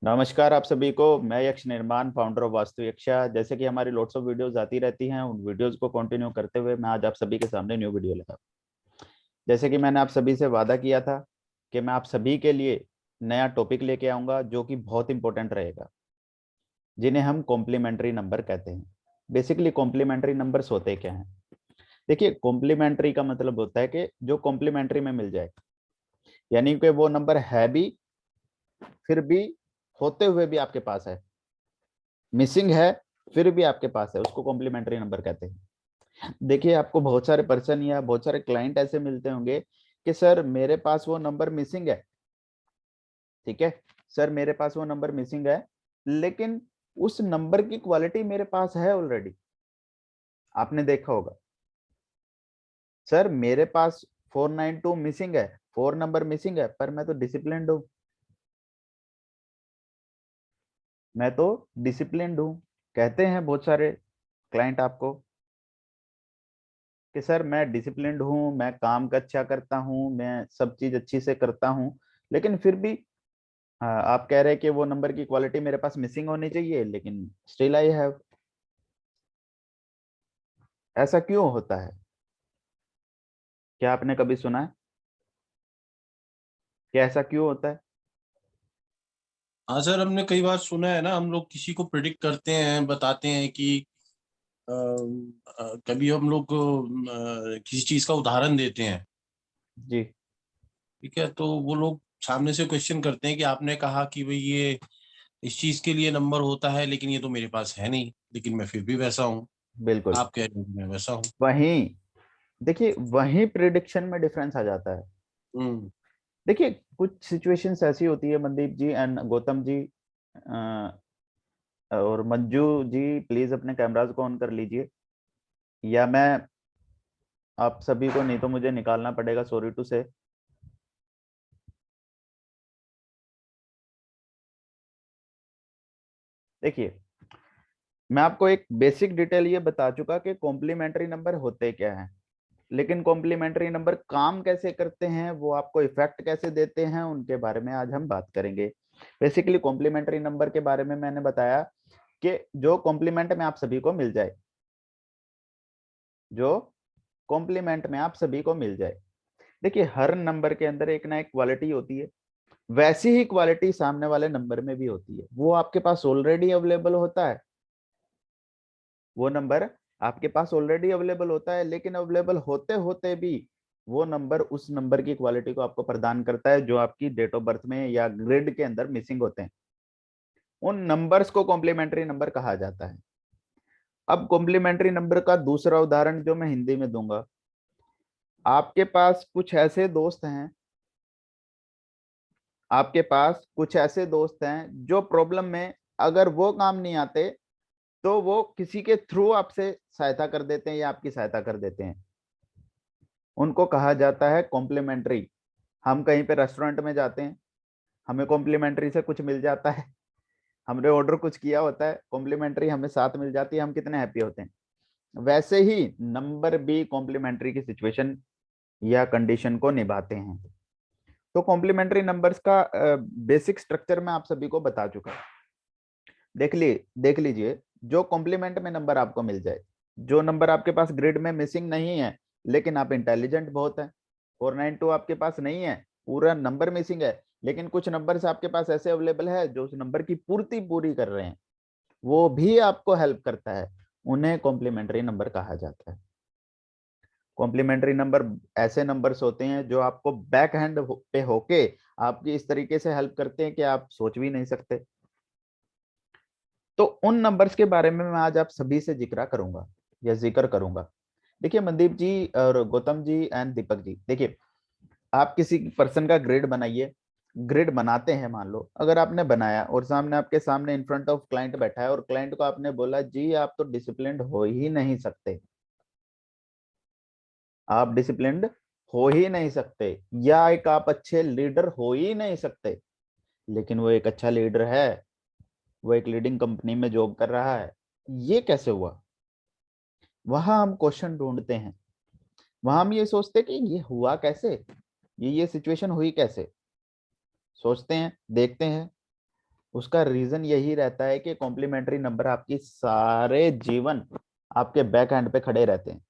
नमस्कार आप सभी को। मैं यक्ष निर्माण फाउंडर ऑफ वास्तु यक्षा। जैसे कि हमारी लोट्स ऑफ वीडियोस आती रहती हैं, उन वीडियोस को कंटिन्यू करते हुए मैं आज आप सभी के सामने न्यू वीडियो लेकर जैसे कि मैंने आप सभी से वादा किया था कि मैं आप सभी के लिए नया टॉपिक लेके आऊंगा जो कि बहुत इंपॉर्टेंट रहेगा, जिन्हें हम कॉम्प्लीमेंट्री नंबर कहते हैं। बेसिकली कॉम्प्लीमेंट्री नंबर्स होते क्या हैं? देखिए, कॉम्प्लीमेंट्री का मतलब होता है कि जो कॉम्प्लीमेंट्री में मिल जाए, यानी कि वो नंबर है भी, फिर भी होते हुए भी आपके पास है, मिसिंग है फिर भी आपके पास है, उसको कॉम्प्लीमेंट्री नंबर कहते हैं। देखिए, आपको बहुत सारे पर्सन या बहुत सारे क्लाइंट ऐसे मिलते होंगे कि सर मेरे पास वो नंबर मिसिंग है। ठीक है, सर मेरे पास वो नंबर मिसिंग है, लेकिन उस नंबर की क्वालिटी मेरे पास है ऑलरेडी। आपने देखा होगा, सर मेरे पास 492 मिसिंग है, 4 नंबर मिसिंग है, पर मैं तो डिसिप्लिन्ड हूं, मैं तो डिसिप्लिन्ड हूं। कहते हैं बहुत सारे क्लाइंट आपको कि सर मैं डिसिप्लिन्ड हूँ, मैं काम का अच्छा करता हूँ, मैं सब चीज अच्छी से करता हूँ, लेकिन फिर भी आप कह रहे हैं कि वो नंबर की क्वालिटी मेरे पास मिसिंग होनी चाहिए, लेकिन स्टिल आई हैव। ऐसा क्यों होता है? क्या आपने कभी सुना है कि ऐसा क्यों होता है? हाँ सर, हमने कई बार सुना है ना। हम लोग किसी को प्रिडिक्ट करते हैं, बताते हैं कि कभी हम लोग किसी चीज का उदाहरण देते हैं। जी। ठीक है, तो वो लोग सामने से क्वेश्चन करते हैं कि आपने कहा कि भाई ये इस चीज के लिए नंबर होता है, लेकिन ये तो मेरे पास है नहीं, लेकिन मैं फिर भी वैसा हूँ। बिल्कुल। आप कह रहे हैं मैं वैसा हूँ। वहीं, देखिए वहीं प्रिडिक्शन में डिफरेंस आ जाता है। हम्म। देखिए, कुछ सिचुएशंस ऐसी होती है मनदीप जी एंड गौतम जी, और मंजू जी, प्लीज अपने कैमरास को ऑन कर लीजिए, या मैं आप सभी को, नहीं तो मुझे निकालना पड़ेगा, सॉरी टू से। देखिए, मैं आपको एक बेसिक डिटेल ये बता चुका कि कॉम्प्लीमेंट्री नंबर होते क्या हैं, लेकिन कॉम्प्लीमेंट्री नंबर काम कैसे करते हैं, वो आपको इफेक्ट कैसे देते हैं, उनके बारे में आज हम बात करेंगे। बेसिकली कॉम्प्लीमेंट्री नंबर के बारे में मैंने बताया कि जो कॉम्प्लीमेंट में आप सभी को मिल जाए, जो कॉम्प्लीमेंट में आप सभी को मिल जाए। देखिए, हर नंबर के अंदर एक ना एक क्वालिटी होती है, वैसी ही क्वालिटी सामने वाले नंबर में भी होती है। वो आपके पास ऑलरेडी अवेलेबल होता है, वो नंबर आपके पास ऑलरेडी अवेलेबल होता है, लेकिन अवेलेबल होते होते भी वो नंबर उस नंबर की क्वालिटी को आपको प्रदान करता है जो आपकी डेट ऑफ बर्थ में या ग्रिड के अंदर मिसिंग होते हैं। उन नंबर्स को कॉम्प्लीमेंट्री नंबर कहा जाता है। अब कॉम्प्लीमेंट्री नंबर का दूसरा उदाहरण जो मैं हिंदी में दूंगा, आपके पास कुछ ऐसे दोस्त हैं, आपके पास कुछ ऐसे दोस्त हैं जो प्रॉब्लम में, अगर वो काम नहीं आते तो वो किसी के थ्रू आपसे सहायता कर देते हैं या आपकी सहायता कर देते हैं। उनको कहा जाता है कॉम्प्लीमेंट्री। हम कहीं पे रेस्टोरेंट में जाते हैं, हमें कॉम्प्लीमेंट्री से कुछ मिल जाता है, हमने ऑर्डर कुछ किया होता है, कॉम्प्लीमेंट्री हमें साथ मिल जाती है, हम कितने हैप्पी होते हैं। वैसे ही नंबर भी कॉम्प्लीमेंट्री की सिचुएशन या कंडीशन को निभाते हैं। तो कॉम्प्लीमेंट्री नंबर्स का बेसिक स्ट्रक्चर मैं आप सभी को बता चुका। देख लीजिए, जो कॉम्प्लीमेंट में नंबर आपको मिल जाए, जो नंबर आपके पास ग्रिड में मिसिंग नहीं है, लेकिन आप इंटेलिजेंट बहुत है, 492 आपके पास नहीं है, पूरा नंबर मिसिंग है, लेकिन कुछ नंबर्स आपके पास ऐसे अवेलेबल है जो उस नंबर की पूर्ति पूरी कर रहे हैं, वो भी आपको हेल्प करता है, उन्हें कॉम्प्लीमेंट्री नंबर कहा जाता है। कॉम्प्लीमेंट्री नंबर ऐसे नंबर्स होते हैं जो आपको बैक हैंड पे होके आपकी इस तरीके से हेल्प करते हैं कि आप सोच भी नहीं सकते। तो उन नंबर्स के बारे में मैं आज आप सभी से जिक्र करूंगा या जिक्र करूंगा। देखिए मनदीप जी और गौतम जी एंड दीपक जी, देखिए आप किसी पर्सन का ग्रिड बनाइए, ग्रिड बनाते हैं, मान लो अगर आपने बनाया और सामने आपके सामने इन फ्रंट ऑफ क्लाइंट बैठा है और क्लाइंट को आपने बोला जी आप तो डिसिप्लिन्ड हो ही नहीं सकते, आप डिसिप्लिन्ड हो ही नहीं सकते, या एक आप अच्छे लीडर हो ही नहीं सकते, लेकिन वो एक अच्छा लीडर है, वो एक लीडिंग कंपनी में जॉब कर रहा है, ये कैसे हुआ? वहां हम क्वेश्चन ढूंढते हैं, वहां हम ये सोचते हैं कि ये हुआ कैसे, ये सिचुएशन हुई कैसे, सोचते हैं, देखते हैं। उसका रीजन यही रहता है कि कॉम्प्लीमेंट्री नंबर आपकी सारे जीवन आपके बैक हैंड पे खड़े रहते हैं,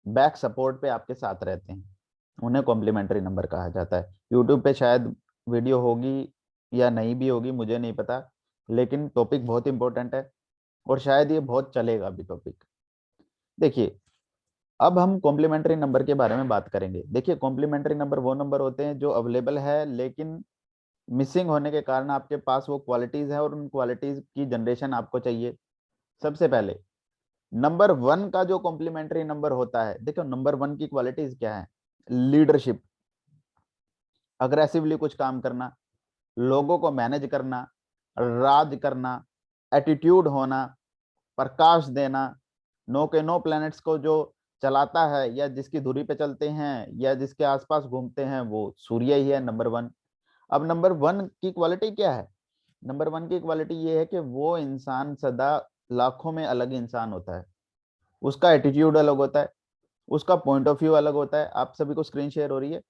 बैक सपोर्ट पे आपके साथ रहते हैं, उन्हें कॉम्प्लीमेंट्री नंबर कहा जाता है। यूट्यूब पे शायद वीडियो होगी या नहीं भी होगी, मुझे नहीं पता, लेकिन टॉपिक बहुत इंपॉर्टेंट है और शायद ये बहुत चलेगा भी टॉपिक। देखिए, अब हम कॉम्प्लीमेंट्री नंबर के बारे में बात करेंगे। देखिए, कॉम्प्लीमेंट्री नंबर वो नंबर होते हैं जो अवेलेबल है लेकिन मिसिंग होने के कारण आपके पास वो क्वालिटीज है और उन क्वालिटीज की जनरेशन आपको चाहिए। सबसे पहले नंबर 1 का जो कॉम्प्लीमेंट्री नंबर होता है, देखो नंबर 1 की क्वालिटीज क्या है? लीडरशिप, अग्रेसिवली कुछ काम करना, लोगों को मैनेज करना, राज करना, एटीट्यूड होना, प्रकाश देना, नो के नो प्लैनेट्स को जो चलाता है या जिसकी धुरी पे चलते हैं या जिसके आसपास घूमते हैं वो सूर्य ही है, नंबर 1। अब नंबर 1 की क्वालिटी क्या है? नंबर 1 की क्वालिटी ये है कि वो इंसान सदा लाखों में अलग इंसान होता है, उसका एटीट्यूड अलग होता है, उसका पॉइंट ऑफ व्यू अलग होता है। आप सभी को स्क्रीन शेयर हो रही है?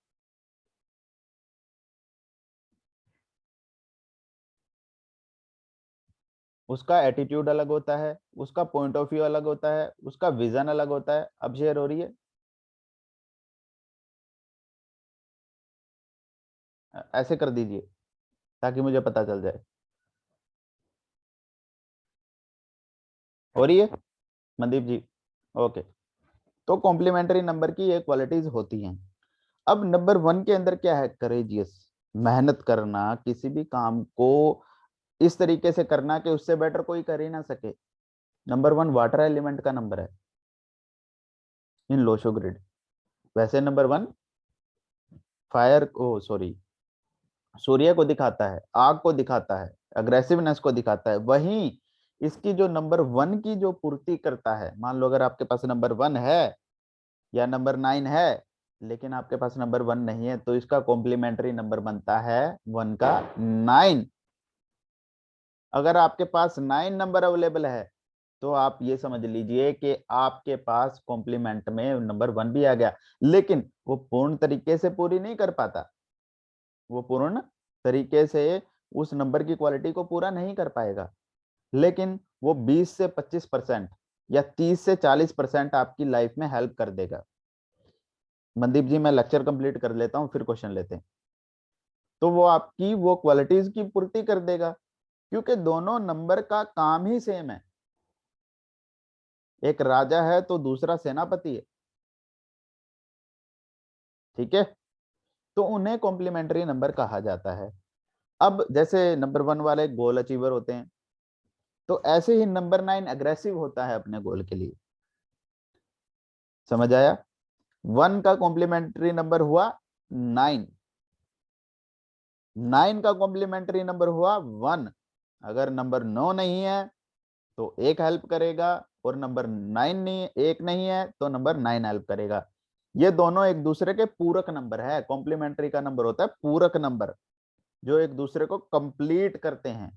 उसका एटीट्यूड अलग होता है, उसका पॉइंट ऑफ व्यू अलग होता है, उसका विजन अलग होता है। अब शेयर हो रही है? ऐसे कर दीजिए ताकि मुझे पता चल जाए। हो रही है मनदीप जी? ओके। तो कॉम्प्लीमेंट्री नंबर की ये क्वालिटीज होती हैं। अब नंबर 1 के अंदर क्या है? करेजियस, मेहनत करना, किसी भी काम को इस तरीके से करना कि उससे बेटर कोई कर ही ना सके। नंबर 1 वाटर एलिमेंट का नंबर है इन लोशो ग्रिड। वैसे नंबर 1 फायर को, सॉरी, सूर्य को दिखाता है, आग को दिखाता है, अग्रेसिवनेस को दिखाता है। वहीं इसकी जो नंबर 1 की जो पूर्ति करता है, मान लो अगर आपके पास नंबर 1 है या नंबर 9 है लेकिन आपके पास नंबर 1 नहीं है, तो इसका कॉम्प्लीमेंट्री नंबर बनता है 1 का 9। अगर आपके पास 9 नंबर अवेलेबल है तो आप ये समझ लीजिए कि आपके पास कॉम्प्लीमेंट में नंबर 1 भी आ गया, लेकिन वो पूर्ण तरीके से पूरी नहीं कर पाता, वो पूर्ण तरीके से उस नंबर की क्वालिटी को पूरा नहीं कर पाएगा, लेकिन वो 20 से 25% या 30 से 40% आपकी लाइफ में हेल्प कर देगा। मनदीप जी, मैं लेक्चर कंप्लीट कर लेता हूं फिर क्वेश्चन लेते हैं। तो वो आपकी वो क्वालिटीज की पूर्ति कर देगा, क्योंकि दोनों नंबर का काम ही सेम है। एक राजा है तो दूसरा सेनापति है, ठीक है? तो उन्हें कॉम्प्लीमेंट्री नंबर कहा जाता है। अब जैसे नंबर 1 वाले गोल अचीवर होते हैं, तो ऐसे ही नंबर 9 अग्रेसिव होता है अपने गोल के लिए। समझ आया? 1 का कॉम्प्लीमेंट्री नंबर हुआ 9, 9 का कॉम्प्लीमेंट्री नंबर हुआ 1। अगर नंबर 9 नहीं है तो एक हेल्प करेगा, और नंबर 9 नहीं, एक नहीं है तो नंबर 9 हेल्प करेगा। ये दोनों एक दूसरे के पूरक नंबर है। कॉम्प्लीमेंट्री का नंबर होता है पूरक नंबर, जो एक दूसरे को कंप्लीट करते हैं,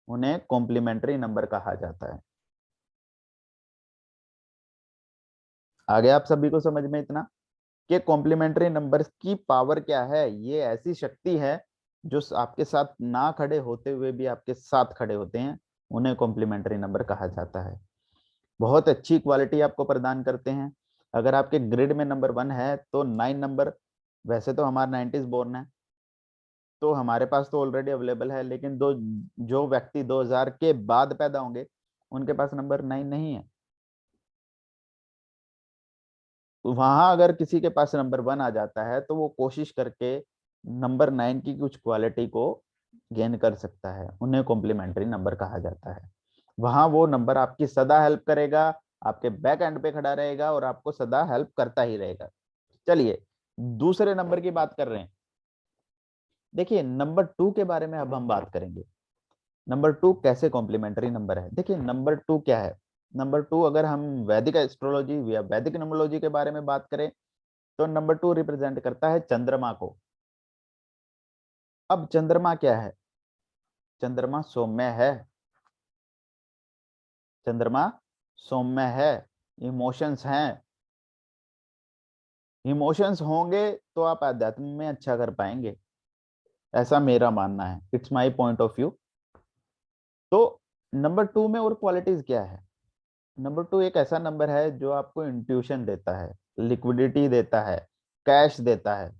उन्हें कॉम्प्लीमेंट्री नंबर कहा जाता है। आगे आप सभी को समझ में इतना कि कॉम्प्लीमेंट्री नंबर्स की पावर क्या है? ये ऐसी शक्ति है जो आपके साथ ना खड़े होते हुए भी आपके साथ खड़े होते हैं, उन्हें कॉम्प्लीमेंट्री नंबर कहा जाता है। बहुत अच्छी क्वालिटी आपको प्रदान करते हैं। अगर आपके ग्रिड में नंबर 1 है तो 9 नंबर, वैसे तो हमारा 90s बोर्न है तो हमारे पास तो ऑलरेडी अवेलेबल है, लेकिन दो जो व्यक्ति 2000 के बाद पैदा होंगे उनके पास नंबर 9 नहीं है। वहां अगर किसी के पास नंबर 1 आ जाता है तो वो कोशिश करके नंबर 9 की कुछ क्वालिटी को गेन कर सकता है, उन्हें कॉम्प्लीमेंट्री नंबर कहा जाता है। वहां वो नंबर आपकी सदा हेल्प करेगा, आपके बैक एंड पे खड़ा रहेगा और आपको सदा हेल्प करता ही रहेगा। चलिए, दूसरे नंबर की बात कर रहे हैं। देखिए, नंबर 2 के बारे में अब हम बात करेंगे। नंबर 2 कैसे कॉम्प्लीमेंट्री नंबर है? देखिए, नंबर 2 क्या है? नंबर 2, अगर हम वैदिक एस्ट्रोलॉजी या वैदिक न्यूमरोलॉजी के बारे में बात करें तो नंबर 2 रिप्रेजेंट करता है चंद्रमा को। अब चंद्रमा क्या है? चंद्रमा सौम्य है, चंद्रमा सौम्य है। इमोशंस हैं, इमोशंस होंगे तो आप अध्यात्म में अच्छा कर पाएंगे। ऐसा मेरा मानना है, it's my point of view. तो नंबर 2 में और क्वालिटीज क्या है? नंबर 2 एक ऐसा नंबर है जो आपको इंट्यूशन देता है, लिक्विडिटी देता है, कैश देता है।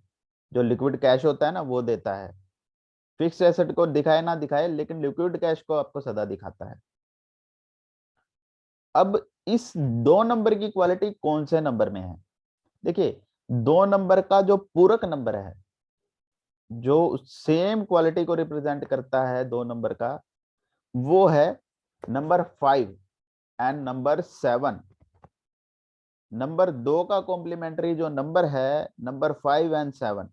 जो लिक्विड कैश होता है ना वो देता है। फिक्स एसेट को दिखाए ना दिखाए, लेकिन लिक्विड कैश को आपको सदा दिखाता है। अब इस 2 नंबर की क्वालिटी कौन से नंबर में है? देखिए, 2 नंबर का जो पूरक नंबर है, जो सेम क्वालिटी को रिप्रेजेंट करता है 2 नंबर का, वो है नंबर 5 एंड नंबर 7। नंबर 2 का कॉम्प्लीमेंट्री जो नंबर है, नंबर 5 एंड 7।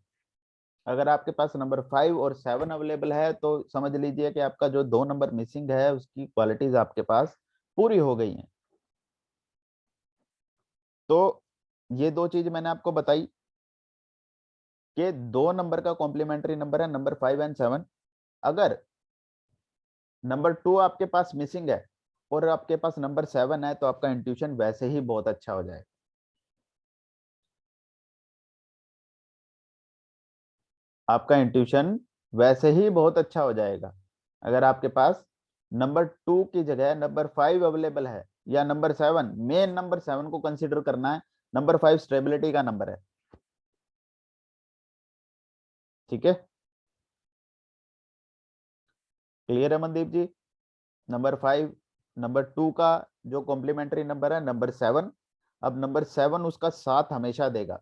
अगर आपके पास नंबर 5 और 7 अवेलेबल है तो समझ लीजिए कि आपका जो 2 नंबर मिसिंग है उसकी क्वालिटीज आपके पास पूरी हो गई हैं। तो ये 2 चीज मैंने आपको बताई कि 2 नंबर का कॉम्प्लीमेंट्री नंबर है नंबर 5 एंड 7। अगर नंबर 2 आपके पास मिसिंग है और आपके पास नंबर 7 है तो आपका इंट्यूशन वैसे ही बहुत अच्छा हो जाएगा। आपका इंट्यूशन वैसे ही बहुत अच्छा हो जाएगा अगर आपके पास नंबर 2 की जगह नंबर 5 अवेलेबल है या नंबर 7। मेन नंबर 7 को कंसीडर करना है। नंबर 5 स्टेबिलिटी का नंबर है। ठीक है, क्लियर है मनदीप जी? नंबर 5 नंबर 2 का जो कॉम्प्लीमेंट्री नंबर है नंबर 7। अब नंबर 7 उसका साथ हमेशा देगा,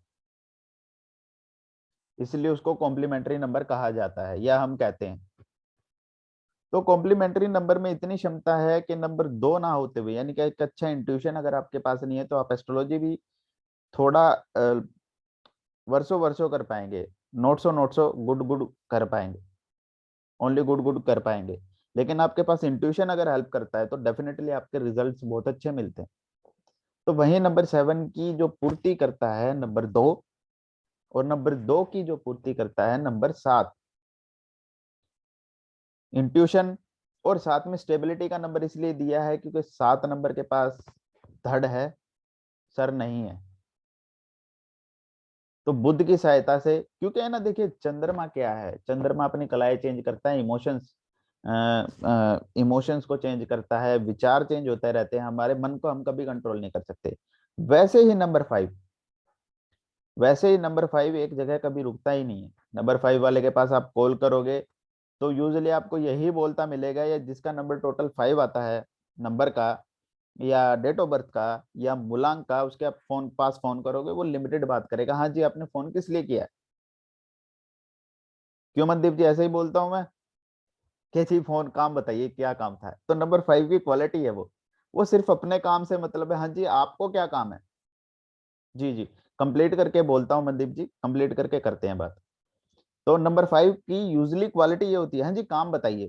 इसलिए उसको कॉम्प्लीमेंट्री नंबर कहा जाता है या हम कहते हैं। तो कॉम्प्लीमेंट्री नंबर में इतनी क्षमता है कि नंबर 2 ना होते हुए, यानी कि एक अच्छा इंट्यूशन अगर आपके पास नहीं है तो आप एस्ट्रोलॉजी भी थोड़ा वर्षों वर्षों कर पाएंगे, नोट्सों नोट्सों गुड गुड कर पाएंगे, ओनली गुड गुड कर पाएंगे। लेकिन आपके पास इंट्यूशन अगर हेल्प करता है तो डेफिनेटली आपके रिजल्ट्स बहुत अच्छे मिलते हैं। तो वही नंबर 7 की जो पूर्ति करता है नंबर 2, और नंबर 2 की जो पूर्ति करता है नंबर 7। इंट्यूशन और साथ में स्टेबिलिटी का नंबर इसलिए दिया है क्योंकि 7 नंबर के पास धड़ है, सर नहीं है। तो बुद्ध की सहायता से, क्योंकि है ना, देखिए चंद्रमा क्या है, चंद्रमा अपनी कलाएं चेंज करता है, इमोशंस इमोशंस को चेंज करता है, विचार चेंज होते रहते हैं, हमारे मन को हम कभी कंट्रोल नहीं कर सकते। वैसे ही नंबर 5 एक जगह कभी रुकता ही नहीं है। नंबर 5 वाले के पास आप कॉल करोगे तो यूजुअली आपको यही बोलता मिलेगा, या जिसका नंबर टोटल 5 आता है नंबर का या डेट ऑफ बर्थ का या मूलांक का, उसके आप फोन करोगे वो लिमिटेड बात करेगा। हाँ जी, आपने फोन किस लिए किया है? क्यों मनदीप जी? ऐसे ही बोलता हूं मैं कि जी फोन काम बताइए क्या काम था। तो नंबर 5 की क्वालिटी है वो सिर्फ अपने काम से मतलब है। हाँ जी, आपको क्या काम है? जी जी, कंप्लीट करके बोलता हूँ मनदीप जी, कंप्लीट करके करते हैं बात। तो नंबर 5 की यूजली क्वालिटी ये होती है, हाँ जी काम बताइए,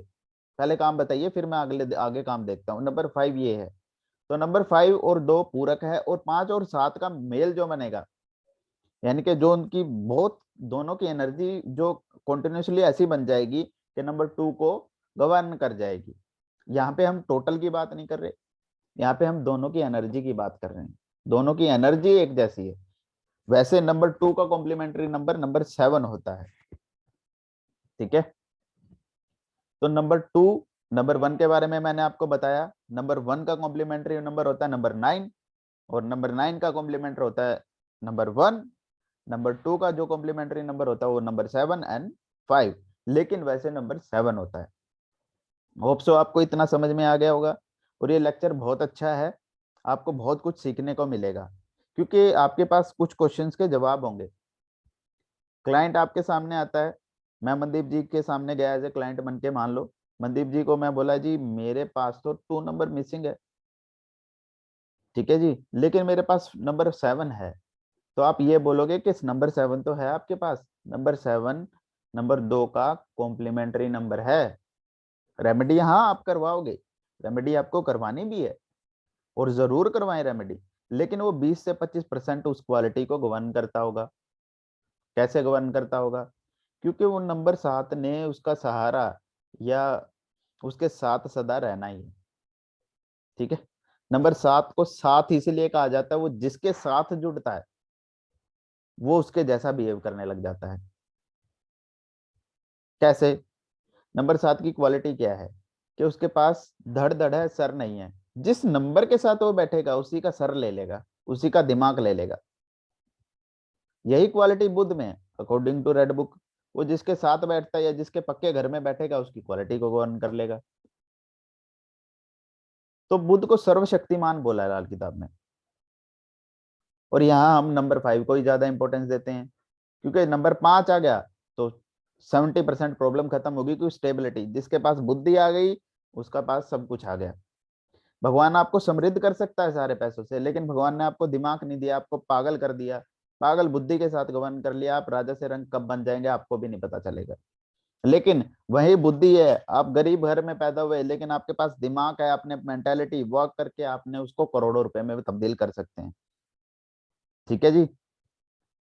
पहले काम बताइए फिर मैं अगले आगे काम देखता हूँ। नंबर 5 ये है। तो नंबर 5 और 2 पूरक है, और 5 और 7 का मेल जो बनेगा, यानी कि जो उनकी बहुत दोनों की एनर्जी जो कंटिन्यूसली ऐसी बन जाएगी कि नंबर 2 को गवर्न कर जाएगी। यहाँ पे हम टोटल की बात नहीं कर रहे, यहाँ पे हम दोनों की एनर्जी की बात कर रहे हैं। दोनों की एनर्जी एक जैसी है। वैसे नंबर 2 का कॉम्प्लीमेंट्री नंबर नंबर 7 होता है। ठीक है, तो नंबर 1 के बारे में मैंने आपको बताया। नंबर 1 का कॉम्प्लीमेंट्री नंबर होता है नंबर 9, और नंबर 9 का कॉम्प्लीमेंट्री होता है नंबर 1। नंबर 2 का जो कॉम्प्लीमेंट्री नंबर होता है वो नंबर 7 एंड 5, लेकिन वैसे नंबर 7 होता है। होप सो आपको इतना समझ में आ गया होगा। और ये लेक्चर बहुत अच्छा है, आपको बहुत कुछ सीखने को मिलेगा, क्योंकि आपके पास कुछ क्वेश्चंस के जवाब होंगे। क्लाइंट आपके सामने आता है, मैं मनदीप जी के सामने गया एज ए क्लाइंट बन के, मान लो मनदीप जी को मैं बोला जी मेरे पास तो 2 नंबर मिसिंग है, ठीक है जी, लेकिन मेरे पास नंबर 7 है। तो आप ये बोलोगे कि नंबर 7 तो है आपके पास, नंबर 7 नंबर 2 का कॉम्प्लीमेंट्री नंबर है। रेमेडी हाँ आप करवाओगे, रेमेडी आपको करवानी भी है, और जरूर करवाएं रेमेडी, लेकिन वो 20 से 25% उस क्वालिटी को गवर्न करता होगा। कैसे गवर्न करता होगा? क्योंकि वो नंबर 7 ने उसका सहारा या उसके साथ सदा रहना ही है। ठीक है, नंबर 7 को साथ इसलिए कहा जाता है, वो जिसके साथ जुड़ता है वो उसके जैसा बिहेव करने लग जाता है। कैसे? नंबर 7 की क्वालिटी क्या है कि उसके पास धड़ है, सर नहीं है। जिस नंबर के साथ वो बैठेगा उसी का सर ले लेगा, उसी का दिमाग ले लेगा। यही क्वालिटी बुध में है अकॉर्डिंग टू रेड बुक। वो जिसके साथ बैठता है या जिसके पक्के घर में बैठेगा उसकी क्वालिटी को गवर्न कर लेगा। तो बुध को सर्वशक्तिमान बोला है लाल किताब में। और यहाँ हम नंबर 5 को ही ज्यादा इंपॉर्टेंस देते हैं, क्योंकि नंबर 5 आ गया तो 70% प्रॉब्लम खत्म होगी। क्योंकि स्टेबिलिटी, जिसके पास बुद्धि आ गई उसका पास सब कुछ आ गया। भगवान आपको समृद्ध कर सकता है सारे पैसों से, लेकिन भगवान ने आपको दिमाग नहीं दिया, आपको पागल कर दिया। पागल बुद्धि के साथ गवर्न कर लिया, आप राजा से रंग कब बन जाएंगे आपको भी नहीं पता चलेगा। लेकिन वही बुद्धि है, आप गरीब घर में पैदा हुए लेकिन आपके पास दिमाग है, आपने मेंटेलिटी वर्क करके आपने उसको करोड़ों रुपए में भी तब्दील कर सकते हैं। ठीक है जी।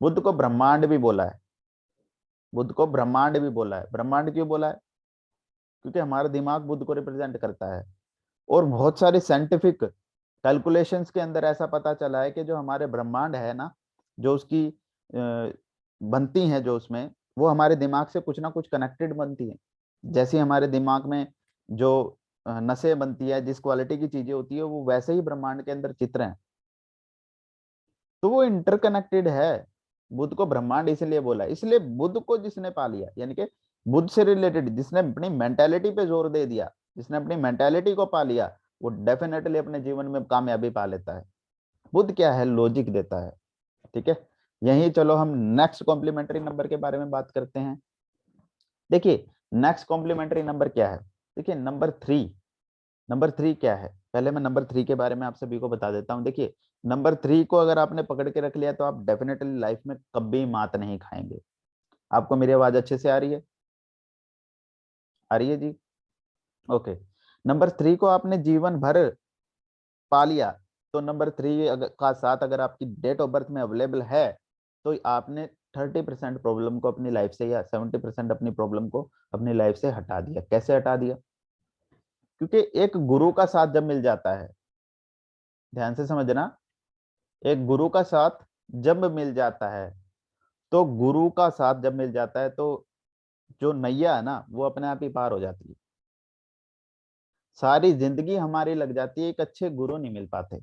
बुद्ध को ब्रह्मांड भी बोला है, बुद्ध को ब्रह्मांड भी बोला है। ब्रह्मांड क्यों बोला है? क्योंकि हमारा दिमाग बुद्ध को रिप्रेजेंट करता है। और बहुत सारे साइंटिफिक कैलकुलेशंस के अंदर ऐसा पता चला है कि जो हमारे ब्रह्मांड है ना, जो उसकी बनती है, जो उसमें वो हमारे दिमाग से कुछ ना कुछ कनेक्टेड बनती है। जैसे हमारे दिमाग में जो नसें बनती है, जिस क्वालिटी की चीजें होती है, वो वैसे ही ब्रह्मांड के अंदर चित्र हैं। तो वो इंटरकनेक्टेड है। बुद्ध को ब्रह्मांड इसलिए बोला, इसलिए बुद्ध को जिसने पा लिया, यानी कि बुद्ध से रिलेटेड जिसने अपनी मेंटालिटी पे जोर दे दिया, जिसने अपनी मेंटालिटी को पा लिया, वो डेफिनेटली अपने जीवन में कामयाबी पा लेता है। बुद्ध क्या है? लॉजिक देता है। ठीक है। यही चलो हम नेक्स्ट कॉम्प्लीमेंट्री नंबर के बारे में बात करते हैं। देखिए नेक्स्ट कॉम्प्लीमेंट्री नंबर क्या है। देखिए नंबर 3। नंबर 3 क्या है? पहले मैं नंबर 3 के बारे में आप सभी को बता देता हूँ। देखिए नंबर 3 को अगर आपने पकड़ के रख लिया तो आप डेफिनेटली लाइफ में कभी मात नहीं खाएंगे। आपको मेरी आवाज अच्छे से आ रही है? आ रही है जी? ओके। नंबर 3 को आपने जीवन भर पा लिया तो नंबर 3 का साथ अगर आपकी डेट ऑफ बर्थ में अवेलेबल है तो आपने 30% प्रॉब्लम को अपनी लाइफ से या 70% अपनी प्रॉब्लम को अपनी लाइफ से हटा दिया। कैसे हटा दिया? क्योंकि एक गुरु का साथ जब मिल जाता है, ध्यान से समझना, एक गुरु का साथ जब मिल जाता है, तो गुरु का साथ जब मिल जाता है तो जो नैया है ना वो अपने आप ही पार हो जाती है। सारी जिंदगी हमारी लग जाती है, एक अच्छे गुरु नहीं मिल पाते।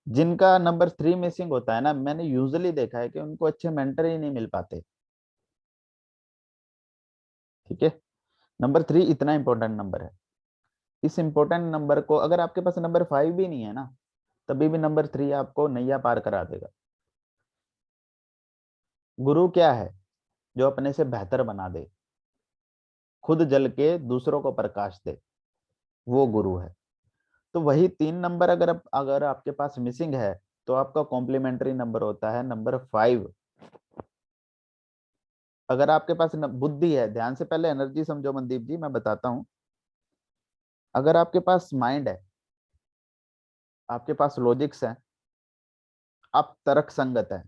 जिनका नंबर 3 मिसिंग होता है ना, मैंने यूजुअली देखा है कि उनको अच्छे मेंटर ही नहीं मिल पाते। ठीक है। नंबर 3 इतना इंपॉर्टेंट नंबर है। इस इंपॉर्टेंट नंबर को अगर आपके पास नंबर 5 भी नहीं है ना, तभी भी नंबर 3 आपको नैया पार करा देगा। गुरु क्या है? जो अपने से बेहतर बना दे, खुद जल के दूसरों को प्रकाश दे, वो गुरु है। तो वही 3 नंबर अगर आपके पास मिसिंग है तो आपका कॉम्प्लीमेंट्री नंबर होता है नंबर 5। अगर आपके पास बुद्धि है, ध्यान से पहले एनर्जी समझो मनदीप जी, मैं बताता हूं। अगर आपके पास माइंड है, आपके पास लॉजिक्स है, आप तर्क संगत है,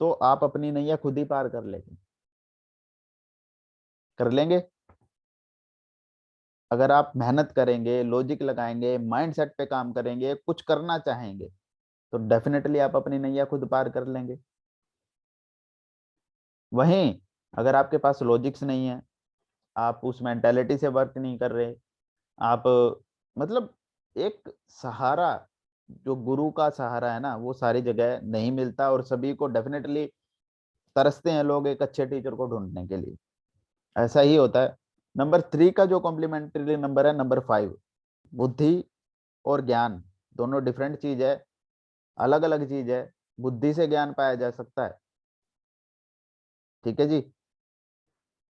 तो आप अपनी नैया खुद ही पार कर लेंगे। कर लेंगे। अगर आप मेहनत करेंगे, लॉजिक लगाएंगे, माइंड सेट पे काम करेंगे, कुछ करना चाहेंगे, तो डेफिनेटली आप अपनी नैया खुद पार कर लेंगे। वहीं अगर आपके पास लॉजिक्स नहीं है, आप उस मेंटेलिटी से वर्क नहीं कर रहे, आप मतलब एक सहारा, जो गुरु का सहारा है ना, वो सारी जगह नहीं मिलता। और सभी को डेफिनेटली तरसते हैं लोग एक अच्छे टीचर को ढूंढने के लिए। ऐसा ही होता है। नंबर 3 का जो कॉम्प्लीमेंट्री नंबर है नंबर 5, बुद्धि और ज्ञान दोनों डिफरेंट चीज है, अलग अलग चीज है। बुद्धि से ज्ञान पाया जा सकता है। ठीक है जी।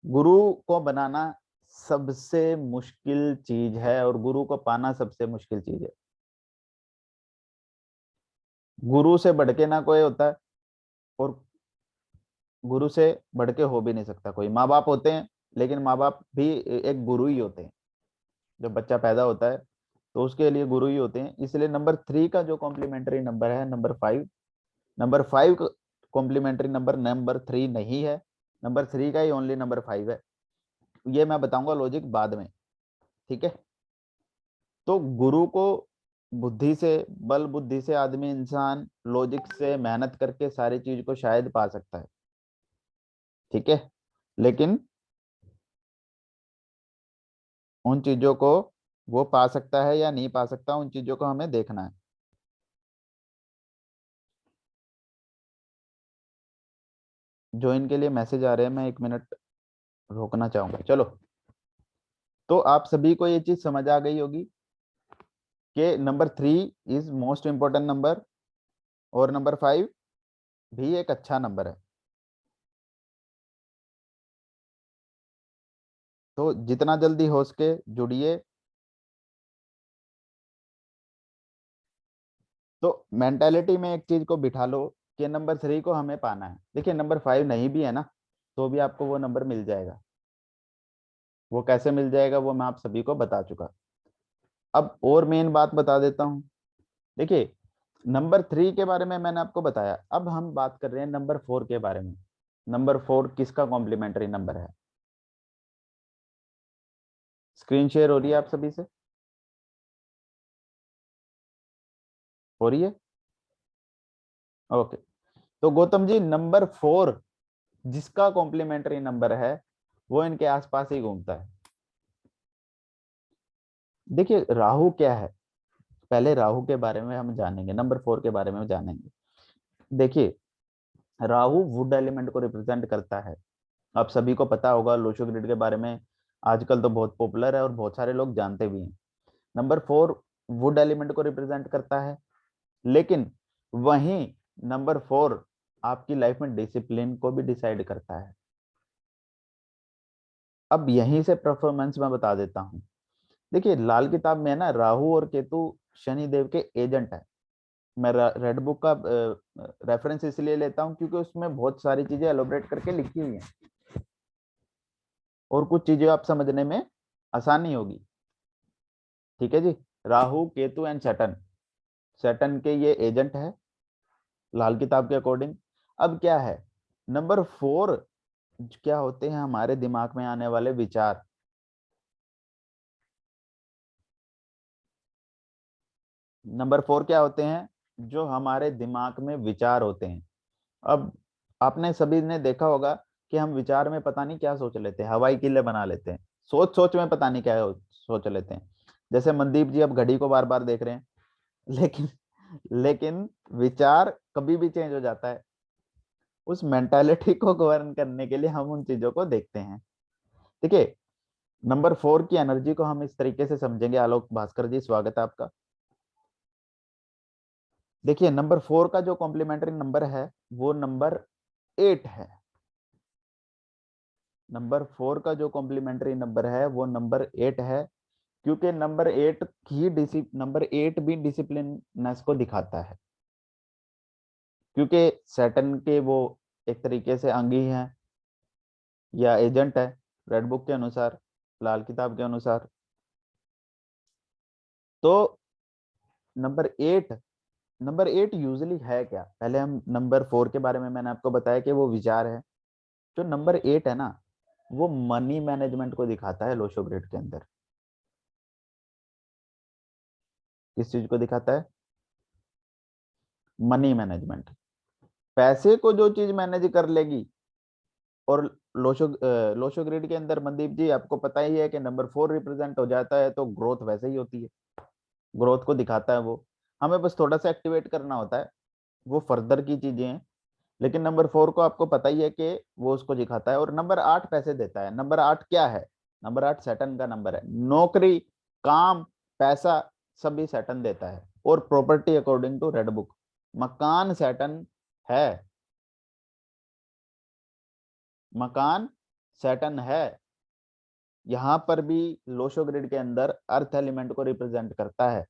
गुरु को बनाना सबसे मुश्किल चीज है और गुरु को पाना सबसे मुश्किल चीज है। गुरु से बढ़ के ना कोई होता है, और गुरु से बढ़ के हो भी नहीं सकता कोई। माँ बाप होते हैं, लेकिन माँ बाप भी एक गुरु ही होते हैं। जब बच्चा पैदा होता है तो उसके लिए गुरु ही होते हैं। इसलिए नंबर 3 का जो कॉम्प्लीमेंट्री नंबर है number 5, number 5 complementary number number 3 नहीं है। नंबर 3 का ही ओनली नंबर 5 है। ये मैं बताऊंगा लॉजिक बाद में। ठीक है। तो गुरु को बुद्धि से, बल बुद्धि से आदमी, इंसान लॉजिक से मेहनत करके सारी चीज को शायद पा सकता है। ठीक है, लेकिन उन चीजों को वो पा सकता है या नहीं पा सकता, उन चीजों को हमें देखना है। ज्वाइन के लिए मैसेज आ रहे हैं, मैं 1 मिनट रोकना चाहूंगा। चलो, तो आप सभी को ये चीज समझ आ गई होगी कि number 3 is most important number और नंबर 5 भी एक अच्छा नंबर है। तो जितना जल्दी हो सके जुड़िए। तो मेंटालिटी में एक चीज को बिठा लो कि नंबर 3 को हमें पाना है। देखिए, नंबर 5 नहीं भी है ना, तो भी आपको वो नंबर मिल जाएगा। वो कैसे मिल जाएगा वो मैं आप सभी को बता चुका। अब और मेन बात बता देता हूँ। देखिए, नंबर 3 के बारे में मैंने आपको बताया, अब हम बात कर रहे हैं नंबर 4 के बारे में। नंबर 4 किसका कॉम्प्लीमेंट्री नंबर है? स्क्रीन शेयर हो रही है आप सभी से? हो रही है? ओके। तो गौतम जी, नंबर 4 जिसका कॉम्प्लीमेंट्री नंबर है वो इनके आसपास ही घूमता है। देखिए, राहु क्या है, पहले राहु के बारे में हम जानेंगे, नंबर 4 के बारे में जानेंगे। देखिए, राहु वुड एलिमेंट को रिप्रेजेंट करता है। आप सभी को पता होगा, लोशो ग्रिड के बारे में आजकल तो बहुत पॉपुलर है और बहुत सारे लोग जानते भी हैं। नंबर 4 वुड एलिमेंट को रिप्रेजेंट करता है, लेकिन वहीं नंबर 4 आपकी लाइफ में डिसिप्लिन को भी डिसाइड करता है। अब यहीं से परफॉर्मेंस मैं बता देता हूँ। देखिए, लाल किताब में है ना, राहु और केतु शनि देव के एजेंट है। मैं रेड बुक का रेफरेंस इसलिए लेता हूँ क्योंकि उसमें बहुत सारी चीजें एलोबरेट करके लिखी हुई हैं और कुछ चीजें आप समझने में आसानी होगी। ठीक है जी। Rahu Ketu and Saturn, Saturn के ये एजेंट है लाल किताब के अकॉर्डिंग। अब क्या है, नंबर 4 क्या होते हैं? हमारे दिमाग में आने वाले विचार। नंबर 4 क्या होते हैं? जो हमारे दिमाग में विचार होते हैं। अब आपने सभी ने देखा होगा कि हम विचार में पता नहीं क्या सोच लेते हैं, हवाई किले बना लेते हैं, सोच सोच में पता नहीं क्या सोच लेते हैं। जैसे मनदीप जी अब घड़ी को बार बार देख रहे हैं, लेकिन लेकिन विचार कभी भी चेंज हो जाता है। उस मेंटालिटी को गवर्न करने के लिए हम उन चीजों को देखते हैं। देखिए, नंबर 4 की एनर्जी को हम इस तरीके से समझेंगे। आलोक भास्कर जी, स्वागत है आपका। देखिए, नंबर 4 का जो कॉम्प्लीमेंट्री नंबर है वो नंबर 8 है। नंबर 4 का जो कॉम्प्लीमेंट्री नंबर है वो नंबर 8 है, क्योंकि नंबर 8 भी डिसिप्लिननेस को दिखाता है। क्योंकि सैटर्न के वो एक तरीके से अंग ही हैं या एजेंट है रेड बुक के अनुसार, लाल किताब के अनुसार। तो नंबर 8 यूजली है क्या? पहले हम नंबर 4 के बारे में मैंने आपको बताया कि वो विचार है। जो नंबर 8 है ना, वो मनी मैनेजमेंट को दिखाता है लोशो ग्रिड के अंदर। किस चीज को दिखाता है? Money management. पैसे को जो चीज मैनेज कर लेगी। और लोशो ग्रिड के अंदर मनदीप जी आपको पता ही है कि नंबर 4 रिप्रेजेंट हो जाता है तो ग्रोथ वैसे ही होती है, ग्रोथ को दिखाता है वो। हमें बस थोड़ा सा एक्टिवेट करना होता है, वो फर्दर की चीजें हैं। लेकिन नंबर 4 को आपको पता ही है कि वो उसको दिखाता है। और नंबर 8 पैसे देता है। नंबर 8 क्या है? नंबर 8 सैटर्न का नंबर है। नौकरी, काम, पैसा सभी सैटर्न देता है। और property according to red book, मकान सैटर्न है। मकान सैटर्न है। यहां पर भी लोशो ग्रिड के अंदर अर्थ एलिमेंट को रिप्रेजेंट करता है।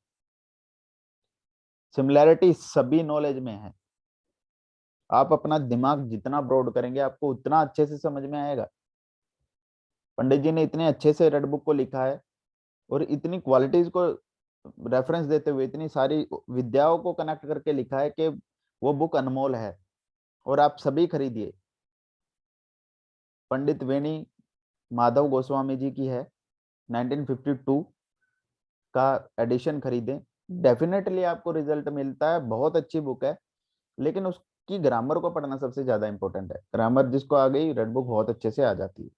सिमिलैरिटी सभी नॉलेज में है। आप अपना दिमाग जितना ब्रॉड करेंगे आपको उतना अच्छे से समझ में आएगा। पंडित जी ने इतने अच्छे से रेड बुक को लिखा है और इतनी क्वालिटीज को रेफरेंस देते हुए इतनी सारी विद्याओं को कनेक्ट करके लिखा है कि वो बुक अनमोल है और आप सभी खरीदिए। पंडित वेणी माधव गोस्वामी जी की है, 1952 का एडिशन खरीदें, डेफिनेटली आपको रिजल्ट मिलता है। बहुत अच्छी बुक है, लेकिन उस कि ग्रामर को पढ़ना सबसे ज्यादा इंपॉर्टेंट है। ग्रामर जिसको आ गई रेड बुक बहुत अच्छे से आ जाती है।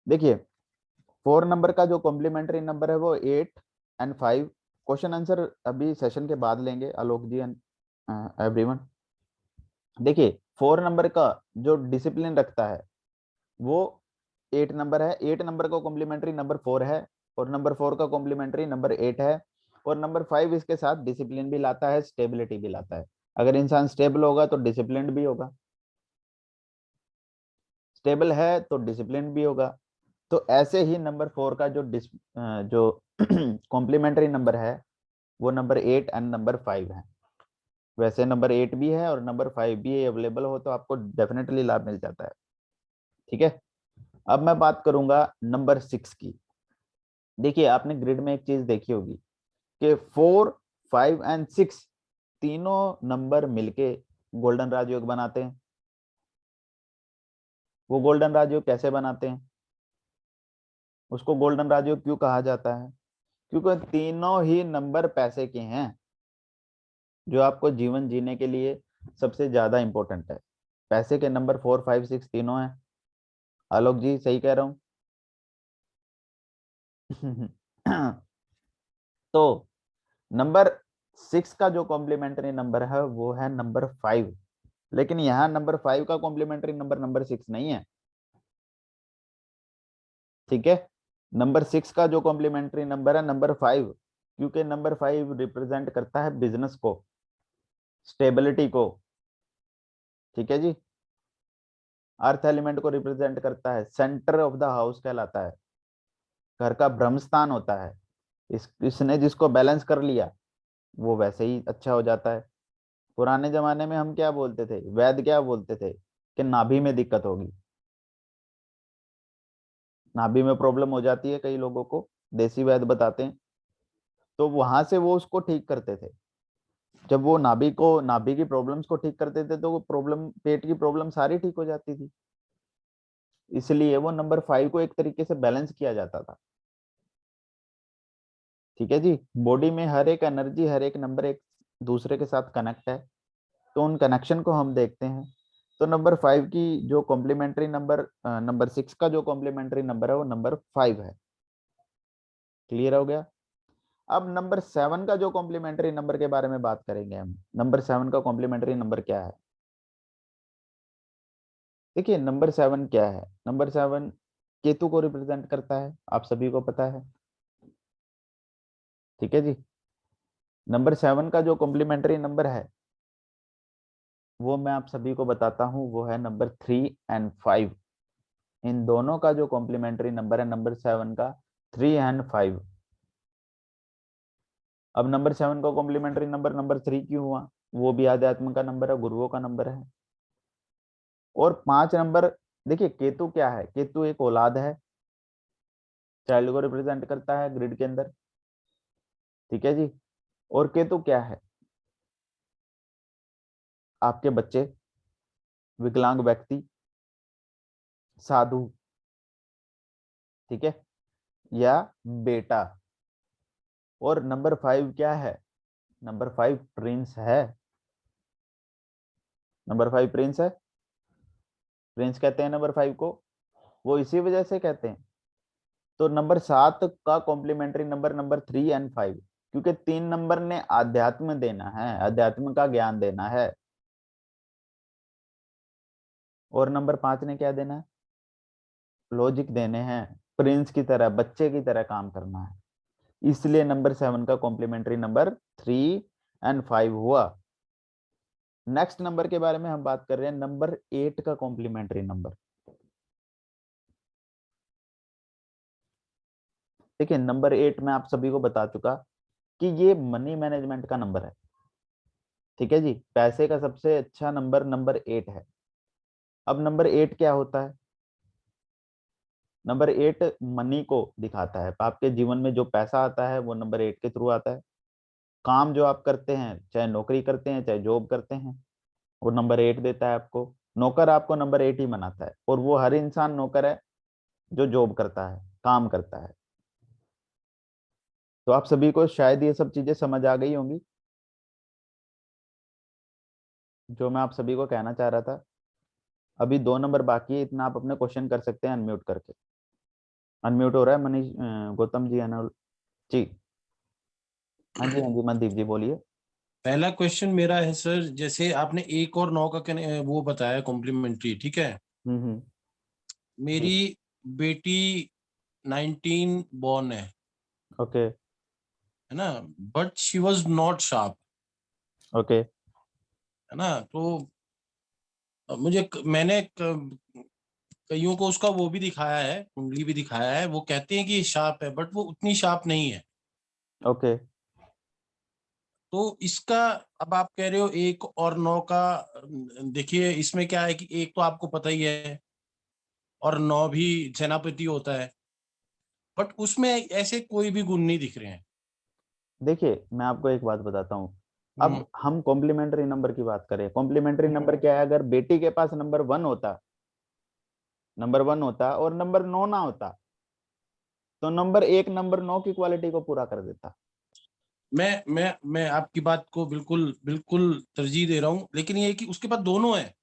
देखिए 4 नंबर का जो कॉम्प्लीमेंट्री नंबर है वो 8 एंड 5। क्वेश्चन आंसर अभी सेशन के बाद लेंगे आलोक जी एंड एवरीवन। देखिए 4 नंबर का जो डिसिप्लिन रखता है वो 8 नंबर है। 8 नंबर का कॉम्प्लीमेंट्री नंबर 4 है, और नंबर 4 का कॉम्प्लीमेंट्री नंबर 8 है, और नंबर 5 इसके साथ डिसिप्लिन भी लाता है, स्टेबिलिटी भी लाता है। अगर इंसान स्टेबल होगा तो डिसिप्लिन भी होगा, स्टेबल है तो डिसिप्लिन भी होगा। तो ऐसे ही नंबर 4 का जो कॉम्प्लीमेंट्री नंबर है वो नंबर 8 एंड नंबर 5 है। वैसे नंबर 8 भी है और नंबर 5 भी अवेलेबल हो तो आपको डेफिनेटली लाभ मिल जाता है। ठीक है, अब मैं बात करूंगा नंबर 6 की। देखिए आपने ग्रिड में एक चीज देखी होगी कि 4, 5 एंड 6 तीनों नंबर मिलके गोल्डन राजयोग बनाते हैं। वो गोल्डन राजयोग कैसे बनाते हैं, उसको गोल्डन राजयोग क्यों कहा जाता है? क्योंकि तीनों ही नंबर पैसे के हैं, जो आपको जीवन जीने के लिए सबसे ज्यादा इंपॉर्टेंट है। पैसे के नंबर 4, 5, 6 तीनों हैं। आलोक जी सही कह रहा हूं? तो नंबर 6 का जो कॉम्प्लीमेंट्री नंबर है वो है नंबर 5, लेकिन यहाँ नंबर 5 का कॉम्प्लीमेंट्री नंबर नंबर 6 नहीं है। ठीक है, नंबर 6 का जो कॉम्प्लीमेंट्री नंबर है नंबर 5, क्योंकि नंबर 5 रिप्रेजेंट करता है बिजनेस को, स्टेबिलिटी को। ठीक है जी, अर्थ एलिमेंट को रिप्रेजेंट करता है, सेंटर ऑफ द हाउस कहलाता है, घर का ब्रह्म स्थान होता है। इसने जिसको बैलेंस कर लिया वो वैसे ही अच्छा हो जाता है। पुराने जमाने में हम क्या बोलते थे, वैद्य क्या बोलते थे कि नाभि में दिक्कत होगी, नाभि में प्रॉब्लम हो जाती है कई लोगों को, देसी वैद्य बताते हैं। तो वहां से वो उसको ठीक करते थे। जब वो नाभि की प्रॉब्लम्स को ठीक करते थे तो वो प्रॉब्लम, पेट की प्रॉब्लम सारी ठीक हो जाती थी। इसलिए वो नंबर 5 को एक तरीके से बैलेंस किया जाता था। ठीक है जी, बॉडी में हर एक एनर्जी, हर एक नंबर एक दूसरे के साथ कनेक्ट है, तो उन कनेक्शन को हम देखते हैं। तो नंबर 5 की जो कॉम्प्लीमेंट्री नंबर, नंबर 6 का जो कॉम्प्लीमेंट्री नंबर है वो नंबर 5 है। क्लियर हो गया? अब नंबर 7 का जो कॉम्प्लीमेंट्री नंबर के बारे में बात करेंगे हम। नंबर 7 का कॉम्प्लीमेंट्री नंबर क्या है? देखिए नंबर 7 क्या है, नंबर 7 केतु को रिप्रेजेंट करता है, आप सभी को पता है। ठीक है जी, नंबर 7 का जो कॉम्प्लीमेंट्री नंबर है वो मैं आप सभी को बताता हूं, वो है नंबर 3 एंड 5। इन दोनों का जो कॉम्प्लीमेंट्री नंबर है नंबर 7 का 3 एंड 5। अब नंबर 7 का कॉम्प्लीमेंट्री नंबर नंबर 3 क्यों हुआ? वो भी आध्यात्म का नंबर है, गुरुओं का नंबर है। और 5 नंबर, देखिए केतु क्या है, केतु एक औलाद है, चाइल्ड को रिप्रेजेंट करता है ग्रिड के अंदर। ठीक है जी, और केतु क्या है? आपके बच्चे, विकलांग व्यक्ति, साधु। ठीक है, या बेटा। और नंबर 5 क्या है? नंबर 5 प्रिंस है। नंबर 5 प्रिंस है, प्रिंस कहते हैं नंबर 5 को, वो इसी वजह से कहते हैं। तो नंबर 7 का कॉम्प्लीमेंट्री नंबर नंबर 3 एंड 5, क्योंकि 3 नंबर ने आध्यात्म देना है, अध्यात्म का ज्ञान देना है, और नंबर 5 ने क्या देना है? लॉजिक देने हैं, प्रिंस की तरह, बच्चे की तरह काम करना है। इसलिए नंबर 7 का कॉम्प्लीमेंट्री नंबर 3 एंड 5 हुआ। नेक्स्ट नंबर के बारे में हम बात कर रहे हैं, नंबर 8 का कॉम्प्लीमेंट्री नंबर। देखिए नंबर 8 में आप सभी को बता चुका कि ये मनी मैनेजमेंट का नंबर है। ठीक है जी, पैसे का सबसे अच्छा नंबर नंबर 8 है। अब नंबर 8 क्या होता है? नंबर 8 मनी को दिखाता है, आपके जीवन में जो पैसा आता है वो नंबर 8 के थ्रू आता है। काम जो आप करते हैं, चाहे नौकरी करते हैं चाहे जॉब करते हैं, वो नंबर 8 देता है आपको। नौकर आपको नंबर 8 ही बनाता है, और वो हर इंसान नौकर है जो जॉब करता है, काम करता है। तो आप सभी को शायद ये सब चीजें समझ आ गई होंगी जो मैं आप सभी को कहना चाह रहा था। अभी 2 नंबर बाकी है, इतना आप अपने क्वेश्चन कर सकते हैं अनम्यूट करके। अनम्यूट हो रहा है मनीष, गौतम जी, अनल जी। हाँ जी, हाँ जी, मनदीप जी बोलिए। पहला क्वेश्चन मेरा है सर, जैसे आपने 1 और 9 का वो बताया कॉम्प्लीमेंट्री, ठीक है। हम्म। जी। मेरी बेटी 19 बॉर्न ओके। है ना, but she was not sharp, okay. है ना। तो मैंने कईयों को उसका वो भी दिखाया है, कुंडली भी दिखाया है, वो कहते हैं कि शार्प है बट वो उतनी शार्प नहीं है। ओके। तो इसका, अब आप कह रहे हो 1 और 9 का, देखिए इसमें क्या है कि 1 तो आपको पता ही है और 9 भी सेनापति होता है, बट उसमें ऐसे कोई भी गुण नहीं दिख रहे हैं। देखिए मैं आपको एक बात बताता हूँ। हम्म। अब हम कॉम्प्लीमेंट्री नंबर की बात करें, कॉम्प्लीमेंट्री हम्म। नंबर क्या है? अगर बेटी के पास नंबर 1 होता और नंबर 9 ना होता, तो नंबर 1 नंबर 9 की क्वालिटी को पूरा कर देता। मैं आपकी बात को बिल्कुल बिल्कुल तरजीह दे रहा हूँ, लेकिन ये है कि उसके पास दोनों है।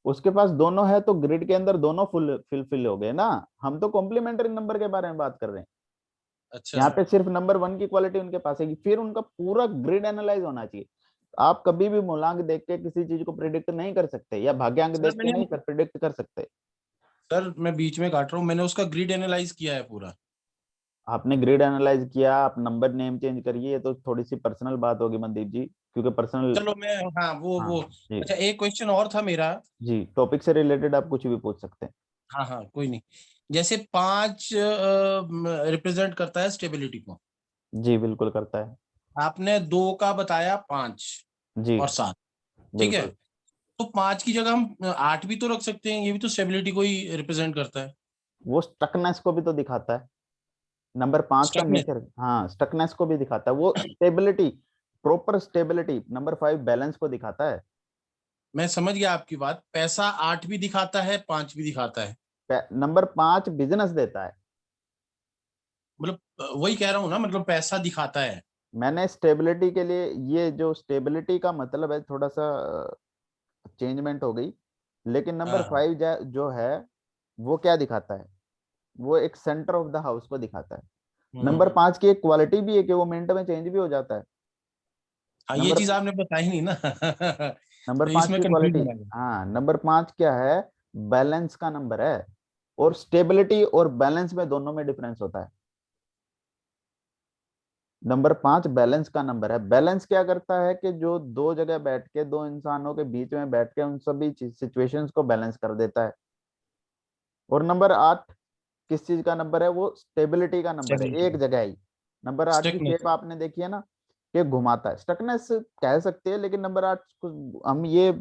उसके पास दोनों है तो ग्रिड के अंदर दोनों फुलफिल हो गए ना। हम तो कॉम्प्लीमेंट्री नंबर के बारे में बात कर रहे हैं। अच्छा। यहाँ पे सिर्फ नंबर 1 की क्वालिटी उनके पास है, फिर उनका पूरा ग्रिड एनालाइज होना चाहिए। आप कभी भी मूलांक देख के किसी चीज को प्रिडिक्ट नहीं कर सकते, या भाग्यांक सर देख के मैंने नहीं प्रिडिक्ट कर सकते। सर मैं बीच में काट रहा हूँ, मैंने उसका ग्रिड एनालाइज किया है पूरा। आपने ग्रिड एनालाइज किया, आप नंबर नेम चेंज करिए, ये तो थोड़ी सी पर्सनल बात होगी मनदीप जी, क्योंकि पर्सनल। चलो मैं, हाँ वो हाँ जी। अच्छा, एक क्वेश्चन और था मेरा। जी, टॉपिक से रिलेटेड आप कुछ भी पूछ सकते हैं। हाँ हाँ, कोई नहीं। जैसे 5 रिप्रेजेंट करता है स्टेबिलिटी को, जी बिल्कुल करता है। आपने 2 का बताया 5 जी और 7, ठीक है। बिल्कुल। तो 5 की जगह हम 8 भी तो रख सकते हैं, ये भी तो स्टेबिलिटी को ही रिप्रेजेंट करता है। वो स्टकनेस को भी तो दिखाता है। नंबर 5 का स्टकनेस। नेचर, हाँ, स्टकनेस को भी दिखाता है। वो stability, proper stability number 5 balance को दिखाता है। मैं समझ गया आपकी बात, पैसा 8 भी दिखाता है, 5 भी दिखाता है। नंबर 5 बिजनेस देता है। मतलब वही कह रहा हूँ ना, मतलब पैसा दिखाता है। मैंने स्टेबिलिटी के लिए, ये जो स्टेबिलिटी का मतलब है, थोड़ा सा चेंजमेंट हो गई। लेकिन नंबर हाँ। फाइव जो है वो क्या दिखाता है? वो एक सेंटर ऑफ द हाउस को दिखाता है। नंबर हम्म। 5 की एक क्वालिटी भी है कि वो मिनट में चेंज भी हो जाता है। हाँ, ये नंबर चीज आपने बताई नहीं ना। नंबर तो 5 इसमें की क्वालिटी, कंफ्यूजन है। हाँ, नंबर 5 क्या है? बैलेंस का नंबर है। और स्टेबिलिटी और बैलेंस में, दोनों में डिफरेंस होता है। नंबर 5 बैलेंस का नंबर है। बैलेंस क्या करता है कि जो दो जगह बैठ के, दो इंसानों के बीच में बैठ के उन सभी सिचुएशंस को बैलेंस कर देता है। और नंबर 8 किस चीज का नंबर है? वो स्टेबिलिटी का नंबर है, स्टेबिलिटी, एक जगह ही। नंबर 8 की स्टिकनेस। शेप आपने देखी है ना, कि घुमाता है। स्टकनेस कह सकते हैं, लेकिन नंबर 8 हम ये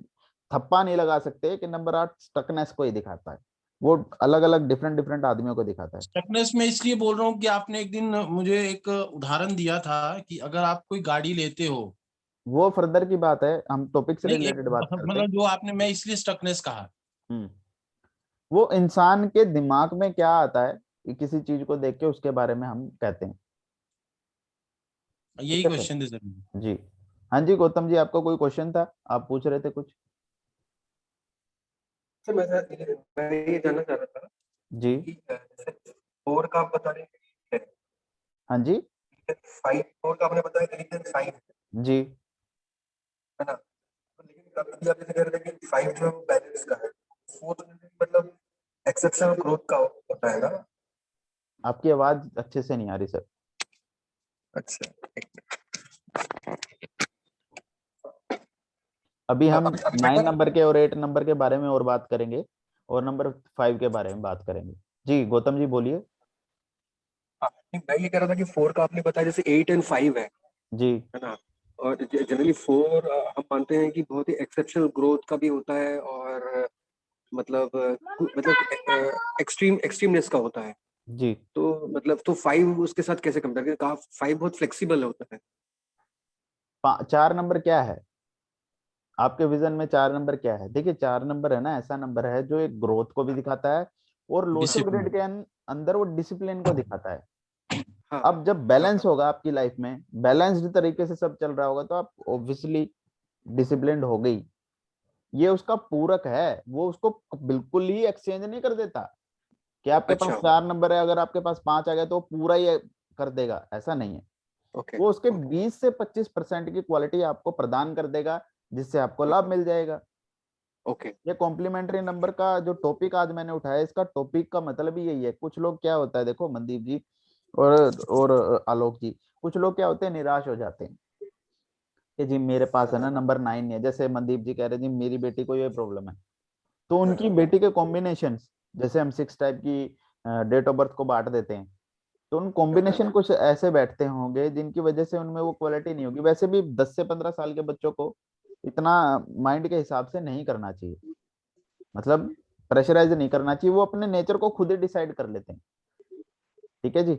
थप्पा नहीं लगा सकते कि नंबर 8 स्टकनेस को ही दिखाता है। वो अलग अलग डिफरेंट डिफरेंट आदमियों को दिखाता है। स्टकनेस में इसलिए बोल रहा हूँ कि आपने एक दिन मुझे एक उदाहरण दिया था कि अगर आप कोई गाड़ी लेते हो, वो फर्दर की बात है, हम टॉपिक से नहीं एक रिलेटेड बात करते हैं। मतलब जो आपने, मैं इसलिए स्टकनेस कहा। हम्म। वो इंसान के दिमाग में क्या आता है कि किसी चीज को देख के उसके बारे में हम कहते हैं। ठीक यही है सर। क्वेश्चन थे सर। जी। हाँ जी गौतम जी, आपका कोई क्वेश्चन था, आप पूछ रहे थे कुछ। सर मैं ये जानना चाह रहा था जी। कि जैसे 4 का आप बता रहे हैं, हाँ जी। 5 4 का आपने बताया 8 एंड 5 जी। है ना। तो लेकिन कभी आप जैसे कह रहे थे कि 5 जो है वो बैलेंस का है, 4 तो मतलब एक्सेप्शनल ग्रोथ का होता है ना। आपकी आवाज अच्छे से नहीं आ रही सर। अच्छा। अभी हम अभी अभी 9 बेटर। नंबर के और 8 नंबर के बारे में और बात करेंगे, और नंबर 5 के बारे में बात करेंगे। जी गौतम जी बोलिए। हाँ, मैं ये कह रहा था कि 4 का आपने बताया जैसे 8 एंड 5 जी। है ना। और जनरली 4 हम मानते हैं कि बहुत ही एक्सेप्शनल ग्रोथ का भी होता है, और मतलब एक्सट्रीम एक्सट्रीमनेस का होता है। जी। तो मतलब तो 5 उसके साथ कैसे कंपेयर करें? कहा 5 बहुत फ्लेक्सिबल होता है। 4 नंबर क्या है? आपके विजन में 4 नंबर क्या है? देखिए 4 नंबर है ना, ऐसा नंबर है जो एक ग्रोथ को भी दिखाता है, और लोचो ग्रिड डिसिप्लिन। के अंदर वो डिसिप्लिन को दिखाता है। हाँ अब जब बैलेंस होगा आपकी लाइफ में, बैलेंस्ड तरीके से सब चल रहा होगा, तो आप ऑब्वियसली डिसिप्लिन्ड हो गई। ये उसका पूरक है, वो उसको बिल्कुल ही एक्सचेंज नहीं कर देता कि आपके पास अच्छा 4 नंबर है, अगर आपके पास 5 आ गया तो वो पूरा ही कर देगा, ऐसा नहीं है। ओके वो उसके ओके 20 से 25% की क्वालिटी आपको प्रदान कर देगा, जिससे आपको लाभ मिल जाएगा। ओके ये कॉम्प्लीमेंट्री नंबर का जो टॉपिक आज मैंने उठाया, इसका टॉपिक का मतलब ही यही है। कुछ लोग क्या होता है, देखो मनदीप जी और आलोक जी, कुछ लोग क्या होते हैं, निराश हो जाते हैं कि जी मेरे पास है ना नंबर 9 है। जैसे मनदीप जी कह रहे हैं जी मेरी बेटी को ये प्रॉब्लम है, तो उनकी बेटी के कॉम्बिनेशन, जैसे हम 6 टाइप की डेट ऑफ बर्थ को बांट देते हैं, तो उन कॉम्बिनेशन कुछ ऐसे बैठते होंगे जिनकी वजह से उनमें वो क्वालिटी नहीं होगी। वैसे भी 10 से 15 साल के बच्चों को इतना माइंड के हिसाब से नहीं करना चाहिए, मतलब प्रेशराइज नहीं करना चाहिए, वो अपने नेचर को खुद ही डिसाइड कर लेते हैं। ठीक है जी।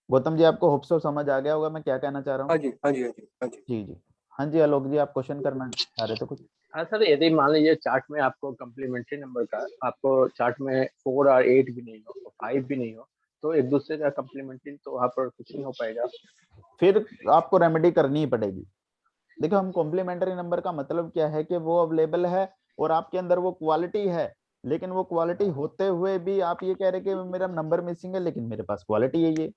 गौतम जी, आपको होप सो समझ आ गया होगा मैं क्या कहना चाह रहा हूँ। हाँ जी हाँ जी हाँ जी हाँ जी जी जी। हाँ जी आलोक जी, आप क्वेश्चन करना चाह रहे थे कुछ। हाँ सर, यदि मान लीजिए चार्ट में आपको कम्प्लीमेंट्री नंबर का आपको चार्ट में 4 और 8 भी नहीं हो, 5 भी नहीं हो, तो एक दूसरे का कम्प्लीमेंट्री तो वहाँ पर कुछ नहीं हो पाएगा। फिर आपको रेमेडी करनी ही पड़ेगी। देखो, हम कॉम्प्लीमेंट्री नंबर का मतलब क्या है कि वो अवेलेबल है और आपके अंदर वो क्वालिटी है, लेकिन वो क्वालिटी होते हुए भी आप ये कह रहे कि मेरा नंबर मिसिंग है, लेकिन मेरे पास क्वालिटी है। ये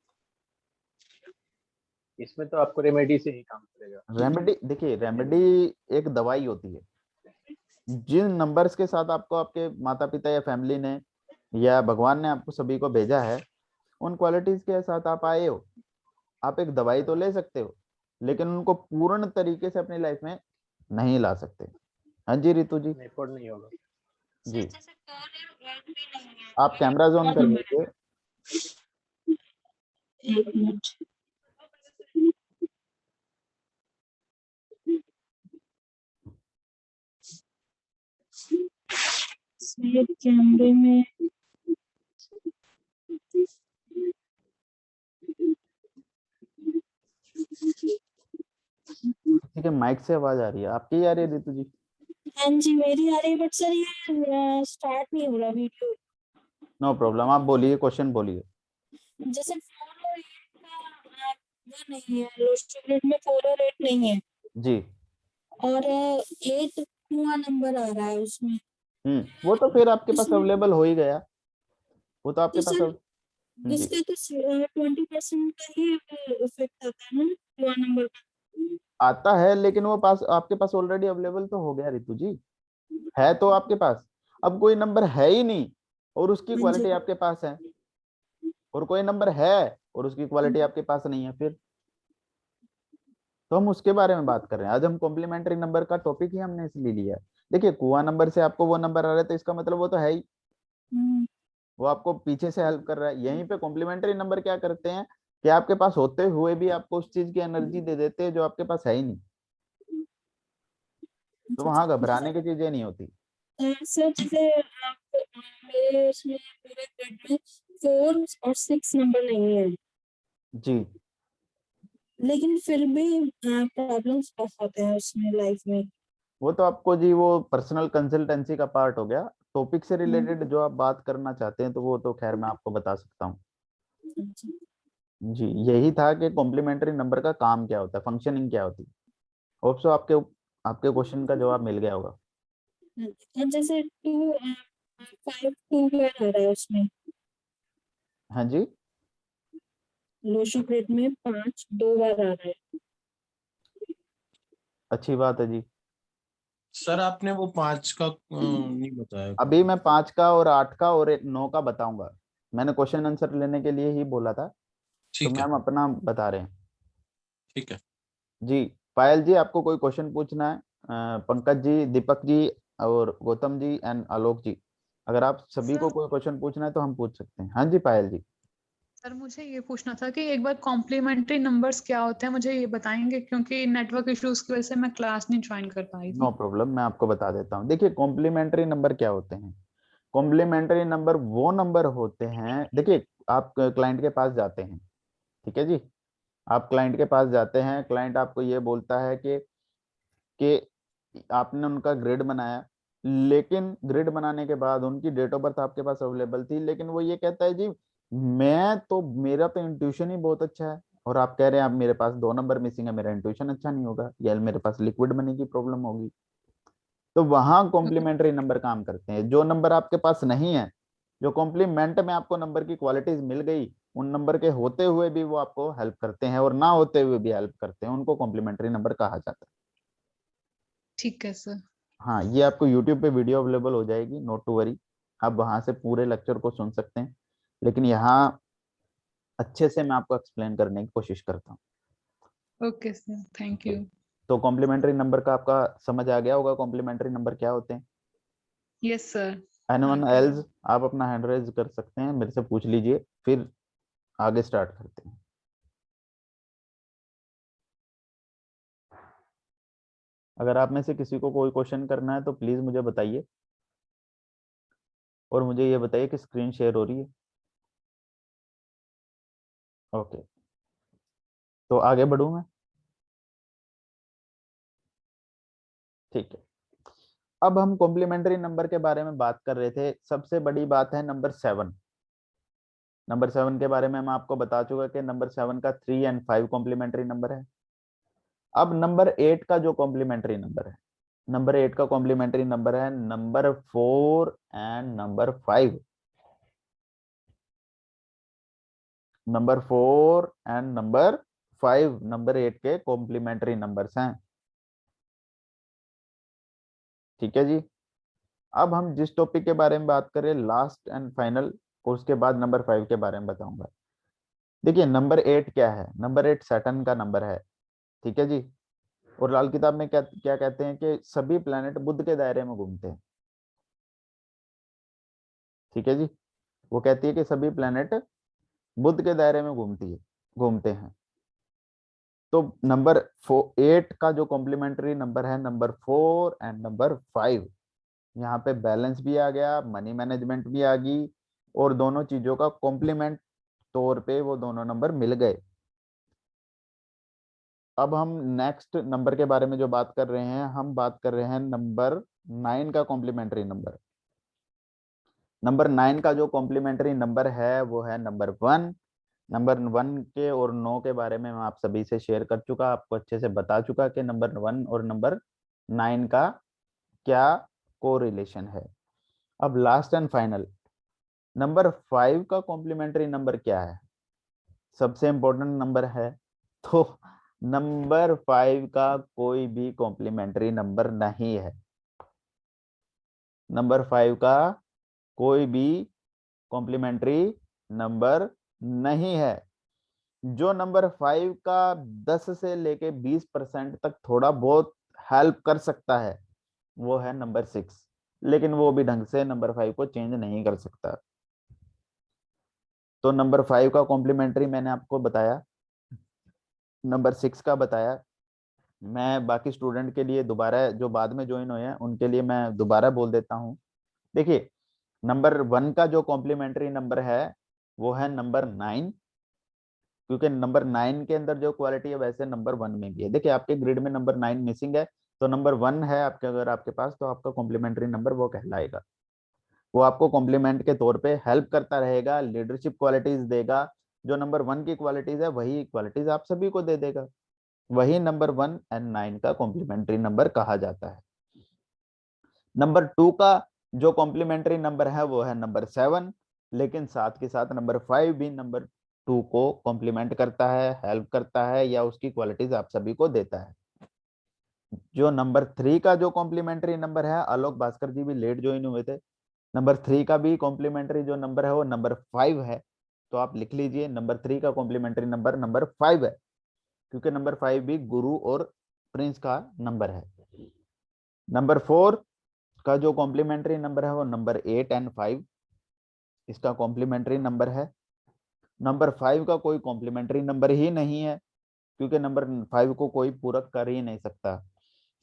इसमें तो आपको रेमेडी से ही काम करेगा। रेमेडी, देखिए रेमेडी एक दवाई होती है। जिन नंबर्स के साथ आपको आपके माता पिता या फैमिली ने या भगवान ने आपको सभी को भेजा है, उन क्वालिटीज के साथ आप आए हो, आप एक दवाई तो ले सकते हो, लेकिन उनको पूर्ण तरीके से अपनी लाइफ में नहीं ला सकते। हाँ जी रितु जी। एफोर्ड नहीं होगा। जी, आप कैमरा ऑन कर लीजिए। एक मिनट। शायद कैमरे में ठीक है, माइक से आवाज आ रही है, आपकी आ रही है रितु जी? हाँ जी मेरी आ रही है, बट सर ये स्टार्ट नहीं हो रहा वीडियो। नो प्रॉब्लम, आप बोलिए, क्वेश्चन बोलिए। जैसे 4 और 8 का वो नहीं है, लोस्टोग्रेड में 4 और 8 नहीं है, जी। और 8 हुआ नंबर आ रहा है उसमें। वो तो फिर आपके पास इसमें अवेलेबल हो ही गया, वो तो आपके तो पास सर जी। इसका तो 20% का ही इफेक्ट आता है ना हुआ नंबर का। आता है, लेकिन वो पास आपके पास ऑलरेडी अवेलेबल तो हो गया रितु जी, है तो आपके पास। अब कोई नंबर है ही नहीं और उसकी हाँ जी क्वालिटी आपके पास है, और कोई नंबर है और उसकी क्वालिटी आपके पास नहीं है, फिर तो हम उसके बारे में बात कर रहे हैं। आज हम कॉम्प्लीमेंट्री नंबर का टॉपिक ही हमने इसलिए लिया है। देखिए, कुआं नंबर से आपको वो नंबर आ रहा है, तो इसका मतलब वो तो है ही, हम्म, वो आपको पीछे से हेल्प कर रहा है। यहीं पे कॉम्प्लीमेंट्री नंबर क्या करते हैं कि आपके पास होते हुए भी आपको उस चीज की एनर्जी दे देते हैं जो आपके पास है ही नहीं, तो वहां घबराने की चीजें नहीं होती। सर जैसे आप मेरे उसमें पूरे ग्रिड में 4 और 6 नंबर नहीं है, जी, लेकिन फिर भी प्रॉब्लम्स बहुत है उसमें लाइफ में। वो तो आपको जी वो पर्सनल कंसल्टेंसी का पार्ट हो गया। टॉपिक से हम्म, रिलेटेड जो आप बात करना चाहते हैं, तो वो तो खैर मैं आपको बता सकता हूँ। अच्छा। जी, यही था कि कॉम्प्लीमेंट्री नंबर का काम क्या होता है, फंक्शनिंग क्या होती है। होप सो आपके आपके क्वेश्चन का जवाब मिल गया होगा। और जैसे 5 2 बार आ रहा है उसमें, हाँ जी। लोशो ग्रिड में 5 2 बार आ रहा है। अच्छी बात है जी। सर आपने वो 5 का नहीं बताया। अभी मैं 5 का और 8 का और 9 का बताऊंगा। मैंने क्वेश्चन आंसर लेने के लिए ही बोला था, तो ठीक है मैम अपना बता रहे हैं। ठीक है। जी, पायल जी, आपको कोई क्वेश्चन पूछना है? पंकज जी, दीपक जी और गौतम जी एंड आलोक जी, अगर आप सभी को सर कोई क्वेश्चन पूछना है तो हम पूछ सकते हैं। हाँ जी पायल जी। सर मुझे ये पूछना था कि एक बार कॉम्प्लीमेंट्री नंबर्स क्या होते हैं, मुझे ये बताएंगे, क्योंकि नेटवर्क इश्यूज की वजह से मैं क्लास नहीं ज्वाइन कर पाई नो थी। प्रॉब्लम, मैं आपको बता देता हूँ। देखिए, कॉम्प्लीमेंट्री नंबर क्या होते हैं? कॉम्प्लीमेंट्री नंबर वो नंबर होते हैं, देखिए आप क्लाइंट के पास जाते हैं, ठीक है जी, आप क्लाइंट के पास जाते हैं, क्लाइंट आपको ये बोलता है कि आपने उनका ग्रिड बनाया, लेकिन ग्रिड बनाने के बाद उनकी डेट ऑफ बर्थ आपके पास अवेलेबल थी, लेकिन वो ये कहता है जी मेरा तो इंट्यूशन ही बहुत अच्छा है, और आप कह रहे हैं आप मेरे पास 2 नंबर मिसिंग है, मेरा इंट्यूशन अच्छा नहीं होगा, या मेरे पास लिक्विड मनी की प्रॉब्लम होगी। तो वहां कॉम्प्लीमेंट्री नंबर काम करते हैं। जो नंबर आपके पास नहीं है, जो कॉम्प्लीमेंट में आपको नंबर की क्वालिटीज मिल गई, उन नंबर के होते हुए भी वो आपको हेल्प करते हैं और ना होते हुए भी हेल्प करते हैं, उनको कॉम्प्लीमेंट्री नंबर कहा जाता है। ठीक है सर। हाँ, ये आपको यूट्यूब पे वीडियो अवेलेबल हो जाएगी, नॉट टू वरी, आप वहां से पूरे लेक्चर को सुन सकते हैं, लेकिन यहाँ अच्छे से मैं आपको एक्सप्लेन करने की कोशिश करता हूँ। Okay sir, thank you. तो कॉम्प्लीमेंट्री नंबर का आपका समझ आ गया होगा, कॉम्प्लीमेंट्री नंबर क्या होते हैं। Yes sir. एनीवन एल्स, आप अपना हैंड रेज कर सकते हैं, मेरे से पूछ लीजिए, फिर आगे स्टार्ट करते हैं। अगर आप में से किसी को कोई क्वेश्चन करना है तो प्लीज मुझे बताइए, और मुझे ये बताइए कि स्क्रीन शेयर हो रही है। ओके, तो आगे बढ़ूं मैं। ठीक है, अब हम कॉम्प्लीमेंट्री नंबर के बारे में बात कर रहे थे। सबसे बड़ी बात है नंबर 7। नंबर 7 के बारे में मैं आपको बता चुका कि नंबर 7 का 3 एंड 5 कॉम्प्लीमेंट्री नंबर है। अब नंबर 8 का जो कॉम्प्लीमेंट्री नंबर है, नंबर 8 का कॉम्प्लीमेंट्री नंबर है number 4 and number 5। Number 4 and number 5 number 8 के कॉम्प्लीमेंट्री नंबर्स हैं। ठीक है जी। अब हम जिस टॉपिक के बारे में बात करें लास्ट एंड फाइनल, और उसके बाद नंबर 5 के बारे में बताऊंगा। देखिए नंबर 8 क्या है, नंबर 8 सैटर्न का नंबर है। ठीक है जी। और लाल किताब में क्या क्या कहते हैं कि सभी प्लैनेट बुध के दायरे में घूमते हैं। ठीक है जी, वो कहती है कि सभी प्लैनेट बुध के दायरे में घूमते हैं। तो नंबर 8 का जो कॉम्प्लीमेंट्री नंबर है नंबर 4 एंड नंबर 5, यहाँ पे बैलेंस भी आ गया, मनी मैनेजमेंट भी आ गई, और दोनों चीजों का कॉम्प्लीमेंट तौर पे वो दोनों नंबर मिल गए। अब हम नेक्स्ट नंबर के बारे में जो बात कर रहे हैं, हम बात कर रहे हैं नंबर 9 का कॉम्प्लीमेंट्री नंबर। नंबर 9 का जो कॉम्प्लीमेंट्री नंबर है वो है नंबर 1। नंबर 1 के और 9 के बारे में मैं आप सभी से शेयर कर चुका, आपको अच्छे से बता चुका कि नंबर 1 और नंबर 9 का क्या कोरिलेशन है। अब लास्ट एंड फाइनल, नंबर 5 का कॉम्प्लीमेंट्री नंबर क्या है, सबसे इंपॉर्टेंट नंबर है। तो नंबर 5 का कोई भी कॉम्प्लीमेंट्री नंबर नहीं है। नंबर 5 का कोई भी कॉम्प्लीमेंट्री नंबर नहीं है। जो नंबर 5 का 10 से लेके 20% तक थोड़ा बहुत हेल्प कर सकता है वो है नंबर 6, लेकिन वो भी ढंग से नंबर 5 को चेंज नहीं कर सकता। तो नंबर 5 का कॉम्प्लीमेंट्री मैंने आपको बताया, नंबर 6 का बताया। मैं बाकी स्टूडेंट के लिए दोबारा, जो बाद में ज्वाइन हुए हैं उनके लिए मैं दोबारा बोल देता हूँ। देखिए नंबर 1 का जो कॉम्प्लीमेंट्री नंबर है वो है नंबर 9, क्योंकि नंबर 9 के अंदर जो क्वालिटी है वैसे नंबर 1 में भी है। देखिए आपके ग्रिड में नंबर 9 मिसिंग है, तो नंबर 1 है आपके, अगर आपके पास, तो आपका कॉम्प्लीमेंट्री नंबर वो कहलाएगा। वो आपको कॉम्प्लीमेंट के तौर पे हेल्प करता रहेगा, लीडरशिप क्वालिटीज देगा। जो नंबर 1 की क्वालिटीज है वही क्वालिटीज आप सभी को दे देगा। वही नंबर 1 एंड 9 का कॉम्प्लीमेंट्री नंबर कहा जाता है। नंबर 2 का जो कॉम्प्लीमेंट्री नंबर है वो है नंबर 7, लेकिन साथ के साथ नंबर 5 भी नंबर 2 को कॉम्प्लीमेंट करता है, हेल्प करता है, या उसकी क्वालिटीज आप सभी को देता है। जो नंबर 3 का जो कॉम्प्लीमेंट्री नंबर है, आलोक भास्कर जी भी लेट ज्वाइन हुए थे, नंबर 3 का भी कॉम्प्लीमेंट्री जो नंबर है वो नंबर 5 है। तो आप लिख लीजिए नंबर 3 का कॉम्प्लीमेंट्री नंबर नंबर 5 है, क्योंकि नंबर 5 भी गुरु और प्रिंस का नंबर है। नंबर 4 का जो कॉम्प्लीमेंट्री नंबर है वो नंबर 8 एंड 5, इसका कॉम्प्लीमेंट्री नंबर है। नंबर 5 का कोई कॉम्प्लीमेंट्री नंबर ही नहीं है, क्योंकि नंबर 5 को कोई पूरक कर ही नहीं सकता,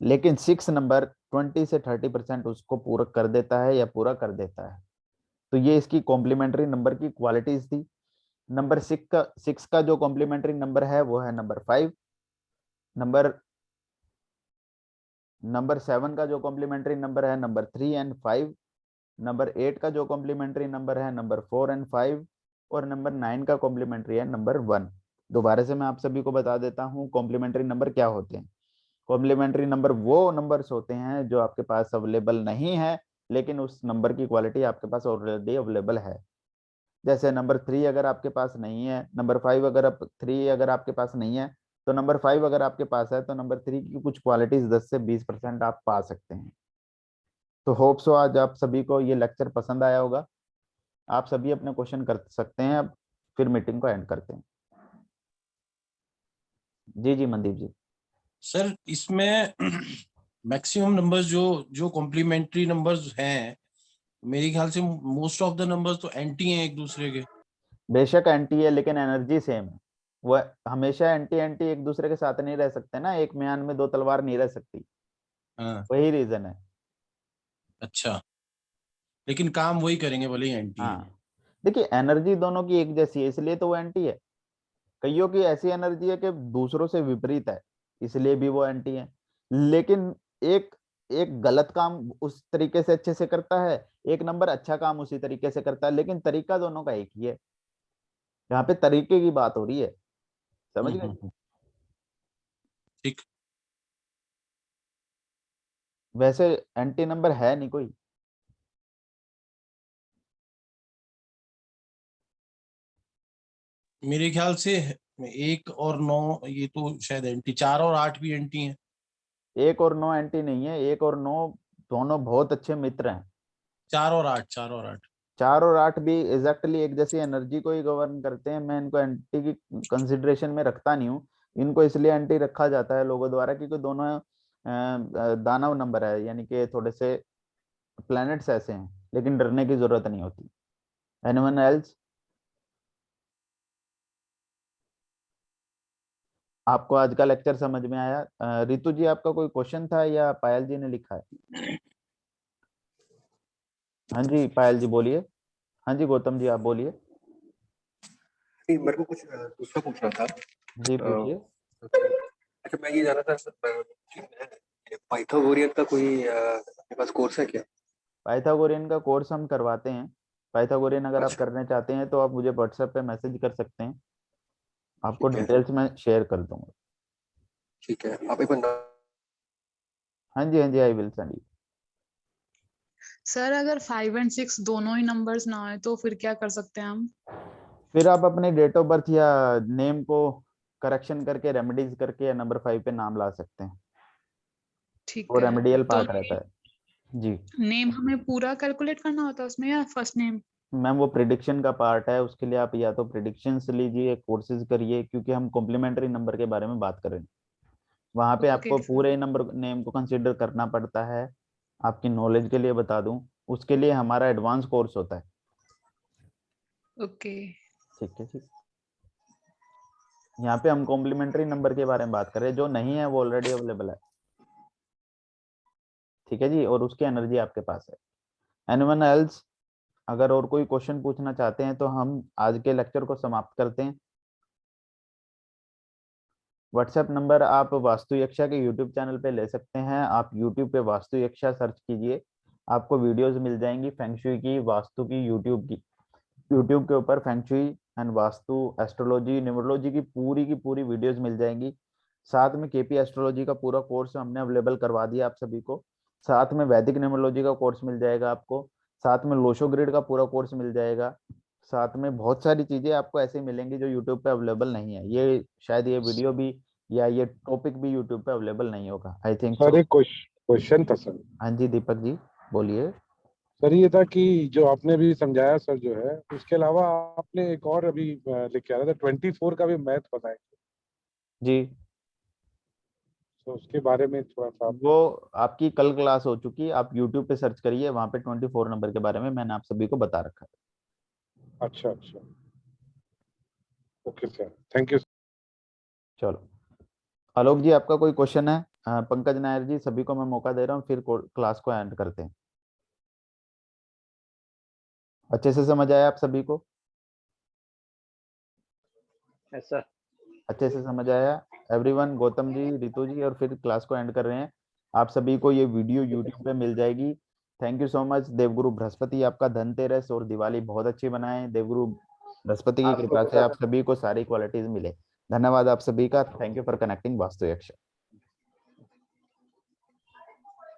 लेकिन 6 नंबर 20 से 30% उसको पूरक कर देता है या पूरा कर देता है। तो ये इसकी कॉम्प्लीमेंट्री नंबर की क्वालिटीज थी। नंबर 6 का जो कॉम्प्लीमेंट्री नंबर है वो है नंबर 5। नंबर 7 का जो कॉम्प्लीमेंट्री नंबर है नंबर 3 एंड 5। नंबर 8 का जो कॉम्प्लीमेंट्री नंबर है नंबर 4 एंड 5। और नंबर 9 का कॉम्प्लीमेंट्री है नंबर 1। दोबारा से मैं आप सभी को बता देता हूँ कॉम्प्लीमेंट्री नंबर क्या होते हैं। कॉम्प्लीमेंट्री नंबर वो नंबर्स होते हैं जो आपके पास अवेलेबल नहीं है, लेकिन उस नंबर की क्वालिटी आपके पास ऑलरेडी अवेलेबल है। जैसे नंबर 3 अगर आपके पास नहीं है, नंबर 5 अगर 3 अगर आपके पास नहीं है, तो नंबर 5 अगर आपके पास है तो नंबर 3 की कुछ क्वालिटीज 10 से 20% आप पा सकते हैं। तो होप सो आज आप सभी को ये लेक्चर पसंद आया होगा। आप सभी अपने क्वेश्चन कर सकते हैं अब, फिर मीटिंग को एंड करते हैं। जी जी मनदीप जी। सर इसमें मैक्सिमम नंबर्स जो जो कॉम्प्लीमेंट्री नंबर्स हैं, मेरे ख्याल से मोस्ट ऑफ द नंबर्स तो एंटी हैं एक दूसरे के। बेशक एंटी है लेकिन एनर्जी सेम है। वो हमेशा एंटी एंटी एक दूसरे के साथ नहीं रह सकते ना, एक म्यान में दो तलवार नहीं रह सकती, हाँ वही रीजन है। अच्छा, लेकिन काम वही करेंगे भले ही एंटी हैं। हाँ देखिए एनर्जी दोनों की एक जैसी है, इसलिए तो वो एंटी है। कईयों की ऐसी एनर्जी है कि दूसरों से विपरीत है, इसलिए भी वो एंटी है। लेकिन एक एक गलत काम उस तरीके से अच्छे से करता है, एक नंबर अच्छा काम उसी तरीके से करता है, लेकिन तरीका दोनों का एक ही है। यहाँ पे तरीके की बात हो रही है, समझ गए। ठीक। वैसे एंटी नंबर है नहीं कोई। मेरे ख्याल से 1 और 9 ये तो शायद एंटी, 4 और 8 भी एंटी हैं। 1 और 9 एंटी नहीं है, 1 और 9 दोनों बहुत अच्छे मित्र हैं। 4 और 8, 4 और 8। 4 और 8 भी एग्जैक्टली एक जैसी एनर्जी को ही गवर्न करते हैं। मैं इनको एंटी की कंसिडरेशन में रखता नहीं हूँ। इनको इसलिए एंटी रखा जाता है लोगों द्वारा क्योंकि दोनों दानव नंबर है, यानी कि थोड़े से प्लैनेट्स ऐसे हैं, लेकिन डरने की जरूरत नहीं होती। Anyone else? आपको आज का लेक्चर समझ में आया? रितु जी आपका कोई क्वेश्चन था या पायल जी ने लिखा है? हाँ जी पायल जी बोलिए। हाँ जी गौतम जी आप बोलिए। नहीं, मेरे को कुछ दूसरा पूछना था। जी पूछिए। अच्छा, मैं ये जाना था कि पाइथागोरियन का कोई आपके पास कोर्स है क्या? पाइथागोरियन का कोर्स हम करवाते हैं। पाइथागोरियन अगर आप अच्छा, करना चाहते हैं तो आप मुझे व्हाट्सएप पे मैसेज कर सकते हैं, आपको ठीक है, डिटेल्स में शेयर कर दूंगा। ठीक है। आप एक बार हाँ जी हाँ जी I will send you. Sir अगर 5 और 6 दोनों ही नंबर्स ना आए तो फिर क्या कर सकते हैं हम? फिर आप अपने डेट ऑफ बर्थ या नेम को करेक्शन करके रेमेडीज करके नंबर 5 पे नाम ला सकते हैं। वो ठीक है। रेमेडियल तो पार्ट रहता है जी। नेम हमें पूरा कैलकुलेट करना होता है उसमें या फर्स्ट नेम? मैम वो प्रिडिक्शन का पार्ट है, उसके लिए आप या तो प्रिडिक्शंस लीजिए, कोर्सेज करिए, क्योंकि हम कॉम्प्लीमेंट्री नंबर के बारे में बात कर रहे हैं। वहां पे ओके आपको सर। पूरे नंबर नेम को कंसीडर करना पड़ता है। आपकी नॉलेज के लिए बता दूं, उसके लिए हमारा एडवांस कोर्स होता है। ओके। ठीक है ठीक। यहाँ पे हम कॉम्प्लीमेंट्री नंबर के बारे में बात कर रहे हैं, जो नहीं है वो ऑलरेडी अवेलेबल है। ठीक है जी, और उसकी एनर्जी आपके पास है। Anyone else? अगर और कोई क्वेश्चन पूछना चाहते हैं तो हम आज के लेक्चर को समाप्त करते हैं। व्हाट्सएप नंबर आप वास्तु यक्षा के यूट्यूब चैनल पे ले सकते हैं। आप यूट्यूब पे वास्तु यक्षा सर्च कीजिए, आपको वीडियोस मिल जाएंगी फेंगशुई की, वास्तु की, यूट्यूब की। यूट्यूब के ऊपर feng shui and vastu, astrology, numerology की पूरी वीडियोस मिल जाएंगी। साथ में केपी एस्ट्रोलॉजी का पूरा कोर्स हमने अवेलेबल करवा दिया आप सभी को। साथ में वैदिक न्यूमरोलॉजी का कोर्स मिल जाएगा आपको। साथ में लोशो ग्रिड का पूरा कोर्स मिल जाएगा। साथ में बहुत सारी चीजें आपको ऐसे मिलेंगी जो यूट्यूब पे अवेलेबल नहीं है। ये शायद ये वीडियो भी या ये टॉपिक भी यूट्यूब पे अवेलेबल नहीं होगा, आई थिंक सर सो। एक क्वेश्चन था सर। हाँ जी दीपक जी बोलिए। सर ये था कि जो आपने भी समझाया सर जो है, उसके अलावा आपने एक और अभी लिख के आ रहा था 24 का भी मैथ बताएं, जी तो उसके बारे में थोड़ा सा आप। वो आपकी कल क्लास हो चुकी है, आप यूट्यूब पे सर्च करिए, वहां पे 24 नंबर के बारे में मैंने आप सभी को बता रखा है। अच्छा अच्छा, ओके सर, थैंक यू। चलो आलोक जी आपका कोई क्वेश्चन है? पंकज नायर जी सभी को मैं मौका दे रहा हूँ, फिर क्लास को एंड करते हैं। अच्छे से समझ आया आप सभी को? ऐसा अच्छे से समझ आया एवरीवन? गौतम जी, रितु जी, और फिर क्लास को एंड कर रहे हैं। आप सभी को ये वीडियो यूट्यूब पे मिल जाएगी। Thank you so much. Devguru Brihaspati आपका धनतेरस और दिवाली बहुत अच्छी बनाए। देवगुरु बृहस्पति की आपको कृपा से पता आप सभी को सारी क्वालिटीज मिले। धन्यवाद आप सभी का। Thank you for connecting vastu यक्ष।